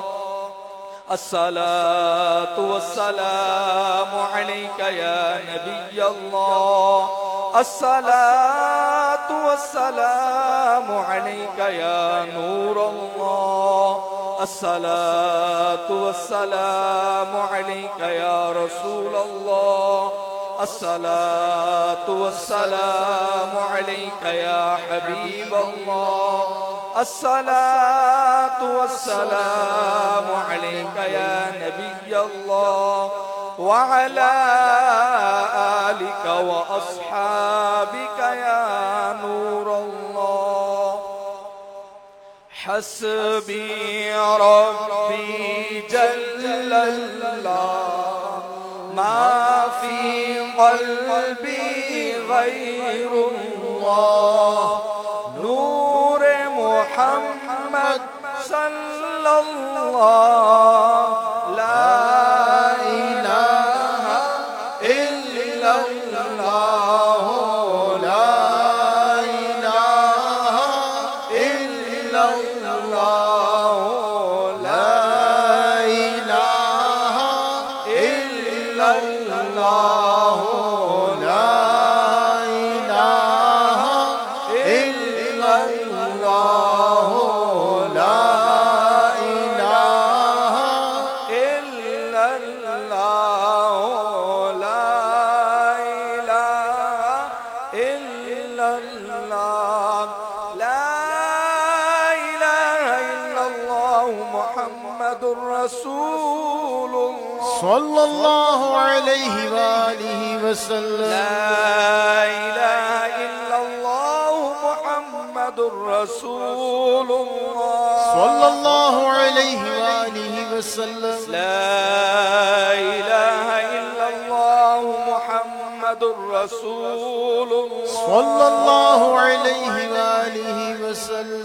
الصلاة والسلام علیک یا نبی اللہ، الصلاة والسلام علیک یا نور اللہ، الصلاة والسلام علیک یا رسول اللہ، الصلاة والسلام علیک یا حبیب اللہ، الصلاة والسلام علیک یا نبی اللہ، وعلى آلك وأصحابك يا نور الله۔ حسبي ربي جل الله ما في قلبي غير الله، نور محمد صلى الله، لا إله إلا الله، لا إله إلا الله، لا إله إلا الله، لا إله إلا الله، لا إله إلا الله، لا إله إلا الله، لا إله إلا الله محمد رسول الله صلی اللہ علیہ وآلہ وسلم۔ لا إله إلا الله محمد رسول الله صلی اللہ علیہ وآلہ وسلم۔ لا إله إلا الله محمد رسول الله صلی اللہ علیہ وآلہ وسلم۔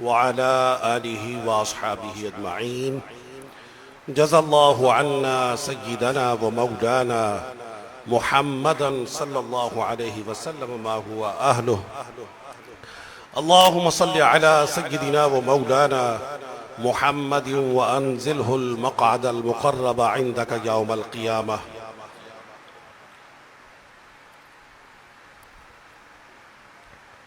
وعلى آله وأصحابه أجمعين. جزا الله عنا سيدنا ومولانا محمدا صلى الله عليه وسلم ما هو أهله. اللهم صل على سيدنا ومولانا محمد وأنزله المقعد المقرب عندك يوم القيامة.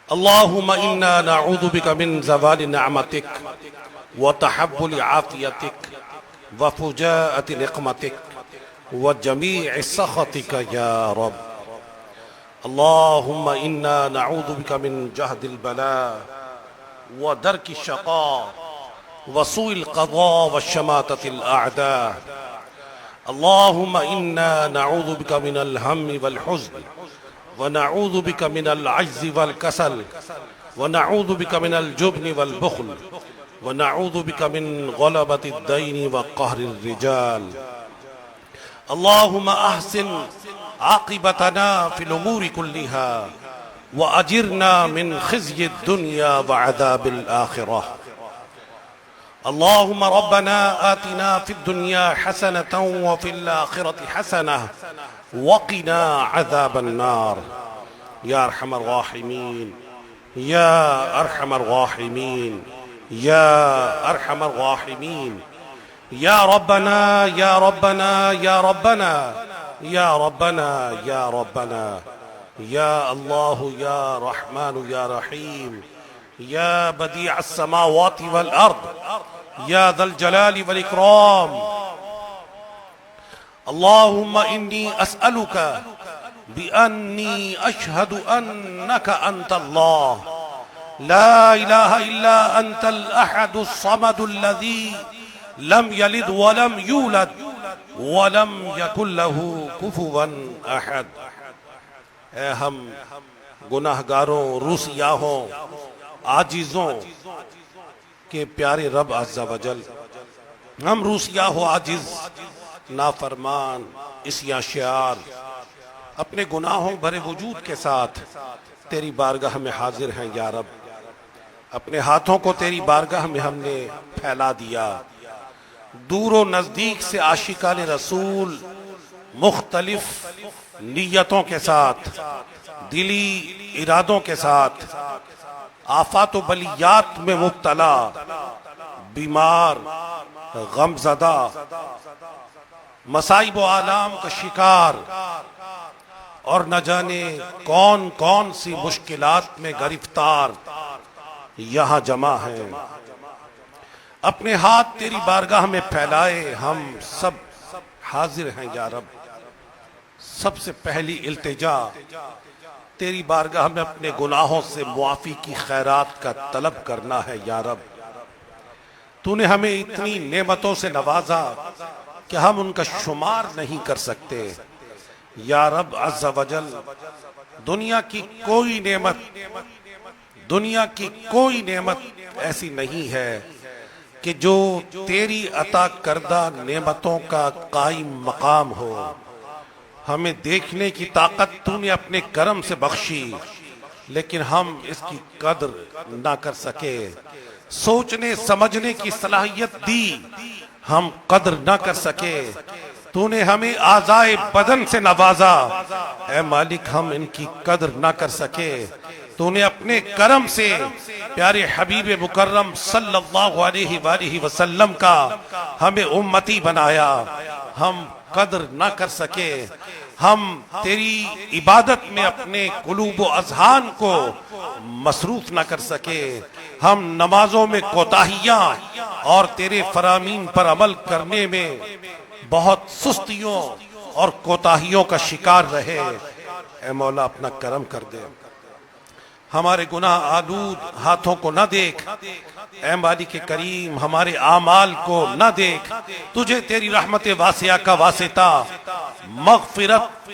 اللهم إنا نعوذ بك من زوال نعمتك وتحول عافيتك وفجاءة نقمتك وجميع سخطك يا رب. اللهم إنا نعوذ بك من جهد البلاء ودرك الشقاء وسوء القضاء والشماتة الأعداء. اللهم إنا نعوذ بك من الهم والحزن ونعوذ بك من العجز والكسل ونعوذ بك من الجبن والبخل ونعوذ بك من غلبة الدين وقهر الرجال. اللهم أحسن عاقبتنا في الأمور كلها وأجرنا من خزي الدنيا وعذاب الآخرة. اللهم ربنا آتنا في الدنيا حسنة وفي الآخرة حسنة وقنا عذاب النار. يا أرحم الراحمين يا أرحم الراحمين يا أرحم الراحمين. يا ربنا يا ربنا يا ربنا يا ربنا يا ربنا يا الله يا رحمن يا رحيم يا بديع السماوات والأرض يا ذا الجلال والإكرام. اللهم إني أسألك بأني أشهد أنك أنت الله لا إله إلا أنت الأحد الصمد الذي لم يلد ولم يولد ولم يكن له كفوا أحد. اے ہم گناہگاروں، روسیاہوں، عاجزوں کے پیارے رب عز و جل، ہم روسیاہ و عاجز، نافرمان، عصیاں شعار، اپنے گناہوں بھرے وجود کے ساتھ تیری بارگاہ میں حاضر ہیں یا رب. اپنے ہاتھوں کو تیری بارگاہ میں ہم نے پھیلا دیا. دور و نزدیک سے عاشقان رسول مختلف نیتوں کے ساتھ، دلی ارادوں کے ساتھ، آفات و بلیات میں مبتلا، بیمار، غمزدہ، مصائب و آلام کا شکار اور نہ جانے کون کون سی مشکلات میں گرفتار یہاں جمع ہیں. اپنے ہاتھ تیری بارگاہ میں پھیلائے ہم سب حاضر ہیں یا رب. سب سے پہلی التجا تیری بارگاہ میں اپنے گناہوں سے معافی کی خیرات کا طلب کرنا ہے یا رب. تو نے ہمیں اتنی نعمتوں سے نوازا کہ ہم ان کا شمار نہیں کر سکتے یا رب عز و جل. دنیا کی کوئی نعمت ایسی نہیں ہے کہ جو تیری عطا کردہ نعمتوں کا قائم مقام ہو. ہمیں دیکھنے کی طاقت تو نے اپنے کرم سے بخشی لیکن ہم اس کی قدر نہ کر سکے. سوچنے سمجھنے کی صلاحیت دی، ہم قدر نہ کر سکے. تو نے ہمیں اعضائے بدن سے نوازا، اے مالک ہم ان کی قدر نہ کر سکے. تو نے اپنے کرم سے پیارے حبیب مکرم صلی اللہ علیہ وآلہ وسلم کا ہمیں امتی بنایا، ہم قدر نہ کر سکے. ہم تیری عبادت میں اپنے قلوب و اذہان کو مصروف نہ کر سکے. ہم نمازوں میں کوتاہیاں اور تیرے فرامین پر عمل کرنے میں بہت سستیوں اور کوتاہیوں کا شکار رہے. اے مولا اپنا کرم کر دے. ہمارے گناہ آلود ہاتھوں کو نہ دیکھ. اے مالک کریم ہمارے اعمال کو نہ دیکھ. تجھے تیری رحمت واسعہ کا واسطہ، مغفرت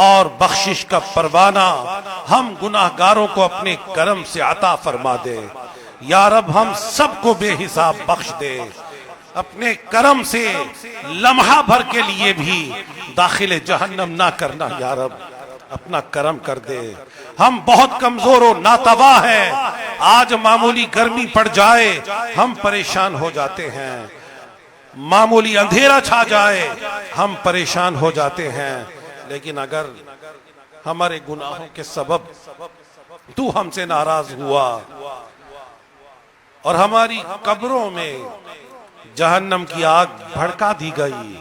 اور بخشش کا پروانہ ہم گناہگاروں کو اپنے کرم سے عطا فرما دے. یا رب ہم سب کو بے حساب بخش دے. اپنے کرم سے لمحہ بھر کے لیے بھی داخل جہنم نہ کرنا یا رب. اپنا کرم کر دے. ہم بہت کمزور و ناتوا ہیں. آج معمولی گرمی پڑ جائے ہم پریشان ہو جاتے ہیں, معمولی اندھیرا چھا جائے ہم پریشان ہو جاتے ہیں. لیکن اگر ہمارے گناہوں کے سبب تو ہم سے ناراض ہوا اور ہماری قبروں میں جہنم کی آگ بھڑکا دی گئی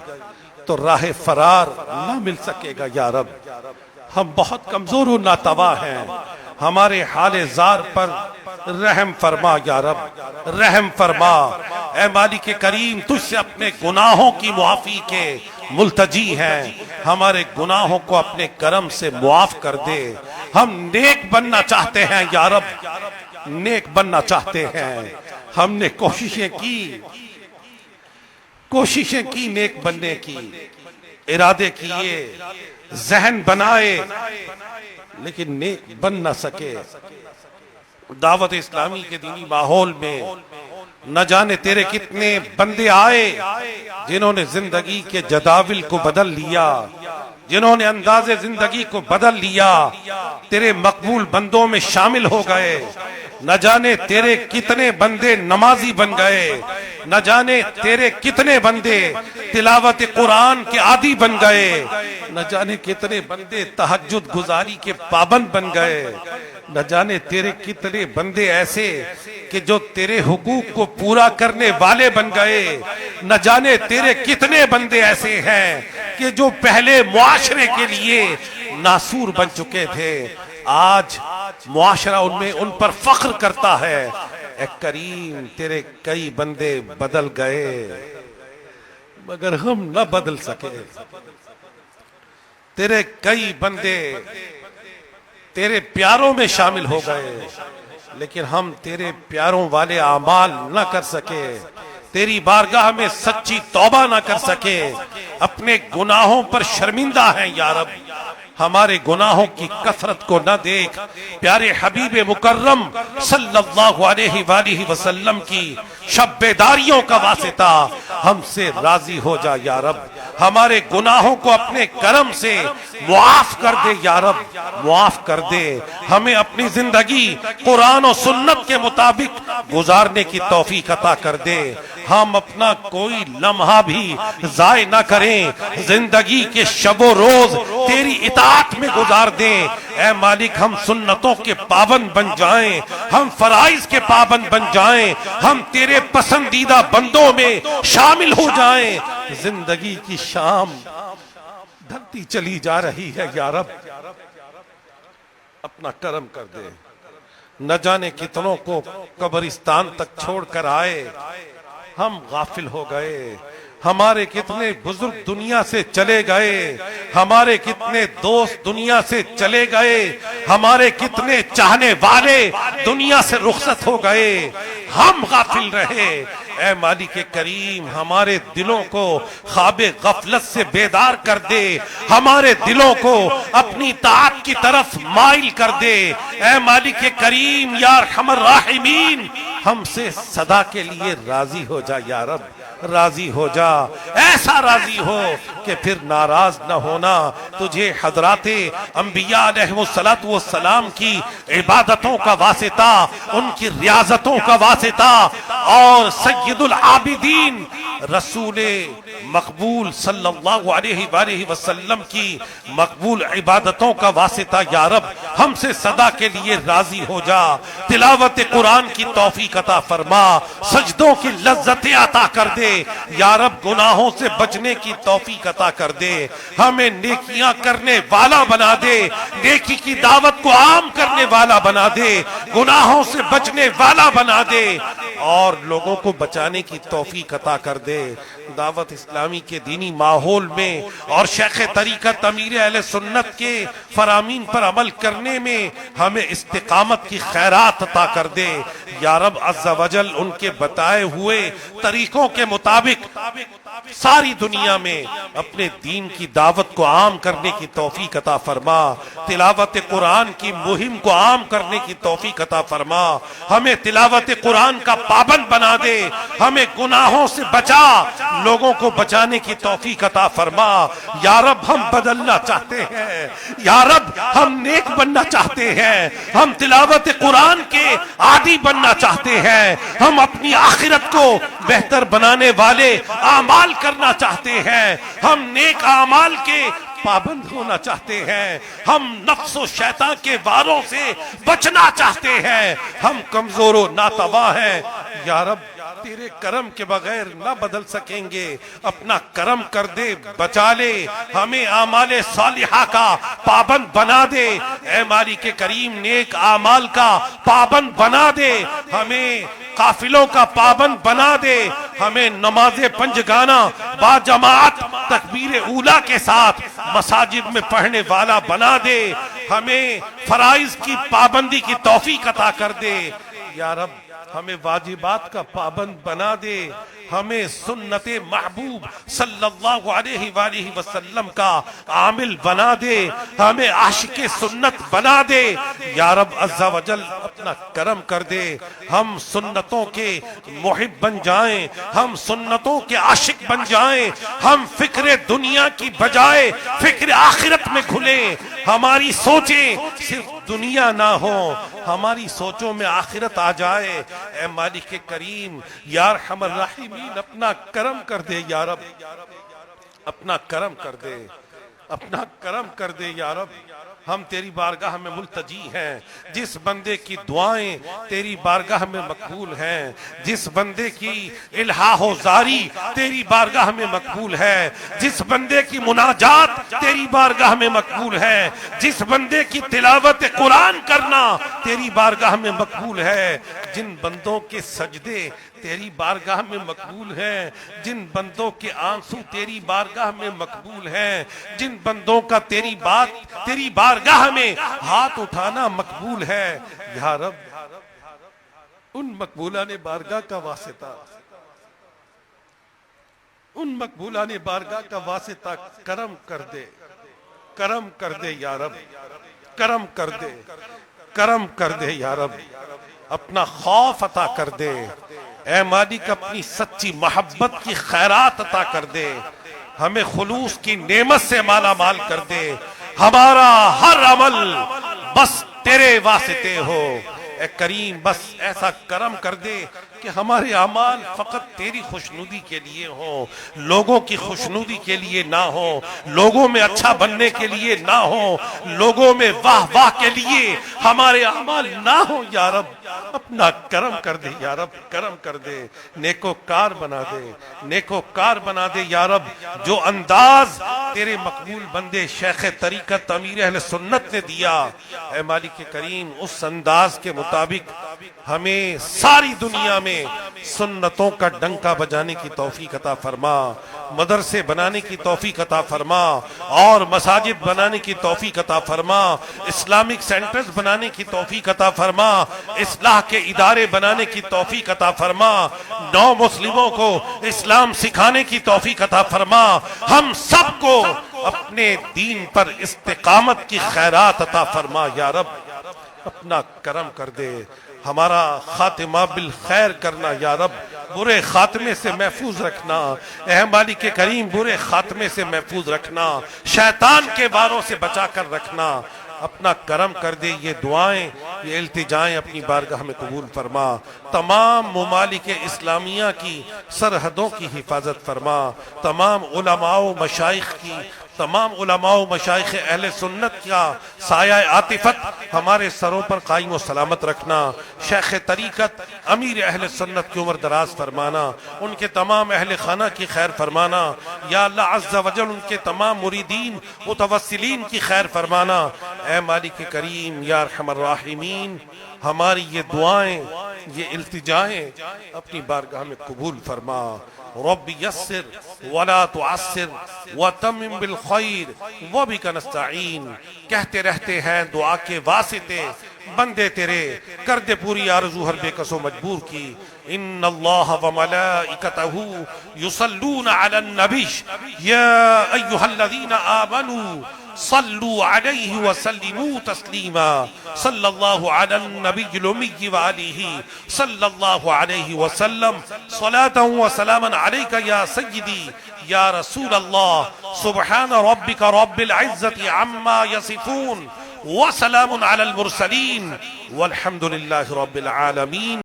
تو راہ فرار نہ مل سکے گا یا رب. ہم بہت کمزور و ناتوا ہیں, ہمارے حال زار پر رحم فرما یا رب, رحم فرما. اے مالک کریم, تجھ سے اپنے گناہوں کی معافی کے ملتجی ہیں, ہمارے گناہوں کو اپنے کرم سے معاف کر دے. ہم نیک بننا چاہتے ہیں یا رب, نیک بننا چاہتے ہیں. ہم نے کوششیں کی نیک بننے کی, ارادے کیے, ذہن بنائے, لیکن نیک بن نہ سکے. دعوت اسلامی کے دینی ماحول میں نہ جانے تیرے کتنے بندے آئے جنہوں نے زندگی کے جداول کو بدل لیا, جنہوں نے انداز زندگی کو بدل لیا, تیرے مقبول بندوں میں شامل ہو گئے. نہ جانے تیرے کتنے بندے نمازی بن گئے, نہ جانے تیرے کتنے بندے تلاوت قرآن کے عادی بن گئے, نہ جانے کتنے بندے تہجد گزاری کے پابند بن گئے, نہ جانے تیرے کتنے بندے ایسے کہ جو تیرے حقوق کو پورا کرنے والے بن گئے, نہ جانے تیرے کتنے بندے ایسے ہیں کہ جو پہلے معاشرے کے لیے ناسور بن چکے تھے, آج معاشرہ ان پر فخر کرتا ہے. اے کریم, تیرے کئی بندے بدل گئے مگر ہم نہ بدل سکے. تیرے کئی بندے تیرے پیاروں میں شامل ہو گئے لیکن ہم تیرے پیاروں والے اعمال نہ کر سکے, تیری بارگاہ میں سچی توبہ نہ کر سکے, اپنے گناہوں پر شرمندہ ہیں یا رب. ہمارے گناہوں کی کثرت کو نہ دیکھ, پیارے حبیب مکرم صلی اللہ علیہ وآلہ وسلم کی شب بیداریوں کا واسطہ ہم سے راضی ہو جا یا رب. ہمارے گناہوں کو اپنے کرم سے معاف کر دے یا رب, معاف کر دے. ہمیں اپنی زندگی قرآن و سنت کے مطابق گزارنے کی توفیق عطا کر دے. ہم اپنا کوئی لمحہ بھی ضائع نہ کریں, زندگی کے شب و روز تیری اطاعت میں گزار دیں. اے مالک, ہم سنتوں کے پابند بن جائیں, ہم فرائض کے پابند بن جائیں, ہم تیرے پسندیدہ بندوں میں شامل ہو جائیں. زندگی کی شام ڈھلتی چلی جا رہی ہے یا رب, اپنا کرم کر دے. نہ جانے کتنوں کو قبرستان تک چھوڑ کر آئے, ہم غافل ہو گئے. ہمارے کتنے بزرگ دنیا سے چلے گئے, ہمارے کتنے دوست دنیا سے چلے گئے, ہمارے کتنے چاہنے والے دنیا سے رخصت ہو گئے, ہم غافل رہے. اے مالک کریم, ہمارے دلوں کو خواب غفلت سے بیدار کر دے, ہمارے دلوں کو اپنی طاعت کی طرف مائل کر دے. اے مالک کریم یا ارحم الراحمین, ہم سے صدا کے لیے راضی ہو جا یا رب, راضی ہو جا. ایسا راضی ہو کہ پھر ناراض نہ ہونا. تجھے حضرات انبیاء علیہ السلام کی عبادتوں کا واسطہ, ان کی ریاضتوں کا واسطہ, اور سید العابدین رسول مقبول صلی اللہ علیہ وآلہ وسلم کی مقبول عبادتوں کا واسطہ یا رب, ہم سے صدا کے لیے راضی ہو جا. تلاوت قرآن کی توفیق عطا فرما, سجدوں کی لذتیں عطا کر دے یا رب, گناہوں سے بچنے کی توفیق عطا کر دے. ہمیں نیکیاں کرنے والا بنا دے, نیکی کی دعوت کو عام کرنے والا بنا دے, گناہوں سے بچنے والا بنا دے, اور لوگوں کو بچانے کی توفیق عطا کر دے. دعوت اسلامی کے دینی ماحول میں اور شیخ طریقت امیر اہل سنت کے فرامین پر عمل کرنے میں ہمیں استقامت کی خیرات عطا کر دے یا رب عز و جل. ان کے بتائے ہوئے طریقوں کے مطابق ساری دنیا میں اپنے دین کی دعوت کو عام کرنے کی توفیق عطا فرما، تلاوت قرآن کی مہم کو عام کرنے کی توفیق عطا فرما، ہمیں تلاوت قرآن کا پابند بنا دے، ہمیں گناہوں سے بچا، لوگوں کو بچانے کی توفیق عطا فرما۔ یا رب ہم بدلنا چاہتے ہیں، یا رب ہم نیک بننا چاہتے ہیں، ہم تلاوت قرآن کے عادی بننا چاہتے ہیں، ہم اپنی آخرت کو بہتر بنانے والے اعمال کرنا چاہتے ہیں، ہم نیک اعمال کے پابند ہونا چاہتے ہیں، ہم نفس و شیطان کے واروں سے بچنا چاہتے ہیں، ہم کمزور و ناتواں ہیں۔ یا رب تیرے کرم کے بغیر نہ بدل سکیں گے، اپنا کرم کر دے، بچا لے، ہمیں اعمال صالحہ کا پابند بنا دے، اے مالک کریم نیک اعمال کا پابند بنا دے، ہمیں قافلوں کا پابند بنا دے، ہمیں نماز پنجگانہ با جماعت تکبیر اولیٰ کے ساتھ مساجد میں پڑھنے والا بنا دے، ہمیں فرائض کی پابندی کی توفیق عطا کر دے۔ یا رب ہمیں واجبات کا پابند بنا دے، ہمیں سنت محبوب صلی اللہ علیہ وآلہ وسلم کا عامل بنا دے، ہمیں عاشق سنت بنا دے۔ یا رب عز و جل اپنا کرم کر دے، ہم سنتوں کے محب بن جائیں، ہم سنتوں کے عاشق بن جائیں، ہم فکر دنیا کی بجائے فکر آخرت میں کھلیں، ہماری سوچیں صرف دنیا نہ ہو، ہماری سوچوں میں آخرت آ جائے۔ اے مالک کریم یا ارحم الراحمین اپنا کرم کر دے، یا رب اپنا کرم کر دے، اپنا کرم کر دے۔ یا رب ہم تیری بارگاہ میں ملتجی ہیں، جس بندے کی دعائیں تیری بارگاہ میں مقبول ہیں، جس بندے کی الہا و زاری تیری بارگاہ میں مقبول ہے، جس بندے کی مناجات تیری بارگاہ میں مقبول ہے، جس بندے کی تلاوت قرآن کرنا تیری بارگاہ میں مقبول ہے، جن بندوں کے سجدے تیری بارگاہ میں مقبول ہیں، جن بندوں کے آنسو تیری بارگاہ میں مقبول ہیں، جن بندوں کا تیری بارگاہ میں ہاتھ اٹھانا مقبول ہے، یا رب ان مقبولان بارگاہ کا واسطہ، ان مقبولان بارگاہ کا واسطہ کرم کر دے، کرم کر دے یا رب، کرم کر دے، کرم کر دے یا رب، اپنا خوف عطا کر دے، اے مالک اپنی سچی محبت کی خیرات عطا کر دے، ہمیں خلوص کی نعمت سے مالا مال کر دے، ہمارا ہر عمل بس تیرے واسطے ہو، اے کریم بس ایسا کرم کر دے کہ ہمارے اعمال فقط تیری خوشنودی کے لیے ہوں، لوگوں کی خوشنودی کے لیے نہ ہوں، لوگوں میں اچھا بننے کے لیے نہ ہوں، لوگوں میں واہ واہ کے لیے ہمارے اعمال نہ ہوں۔ یا رب اپنا کرم کر دے، یا رب کرم کر دے، نیکوکار بنا دے، نیکوکار بنا دے یا رب۔ جو انداز تیرے مقبول بندے شیخ طریقت امیر اہل سنت نے دیا، اے مالک کریم اس انداز کے مطابق ہمیں ساری دنیا میں سنتوں کا ڈنکا بجانے کی توفیق عطا فرما، مدرسے بنانے کی توفیق عطا فرما، اور مساجد بنانے کی توفیق عطا فرما، اسلامک سینٹرز بنانے کی توفیق عطا فرما، اصلاح کے ادارے بنانے کی توفیق عطا فرما، نو مسلموں کو اسلام سکھانے کی توفیق عطا فرما، ہم سب کو اپنے دین پر استقامت کی خیرات عطا فرما۔ یا رب اپنا کرم کر دے، ہمارا خاتمہ بالخیر کرنا یا رب، برے خاتمے سے محفوظ رکھنا، اے مالک کریم برے خاتمے سے محفوظ رکھنا، شیطان کے واروں سے بچا کر رکھنا، اپنا کرم کر دے۔ یہ دعائیں یہ التجائیں اپنی بارگاہ میں قبول فرما، تمام ممالک اسلامیہ کی سرحدوں کی حفاظت فرما، تمام علماء و مشائخ کی، تمام علماء و مشائخ اہل سنت کا سایہ عاطفت ہمارے سروں پر قائم و سلامت رکھنا، شیخ طریقت امیر اہل سنت کی عمر دراز فرمانا، ان کے تمام اہل خانہ کی خیر فرمانا، یا اللہ عز و جل ان کے تمام مریدین متوسلین کی خیر فرمانا۔ اے مالک کریم یا ارحم الراحمین ہماری یہ دعائیں یہ التجائیں اپنی بارگاہ میں قبول فرما۔ رب یسر ولا تعسر وتمم بالخیر وبک نستعین، کہتے رہتے ہیں دعا کے واسطے بندے تیرے کر دے پوری آرزو ہر بے کس و مجبور کی. ان اللہ و ملائکتہ یصلون علی النبی یا ایہا الذین آمنوا صلوا علیہ وسلموا تسلیما. صلی اللہ علی النبی الامی وآلہ صلی اللہ علیہ وسلم. صلاة و سلاما علیک یا سیدی یا رسول اللہ. سبحان ربک رب العزت عما یصفون وسلام علی المرسلین والحمد للہ رب العالمین.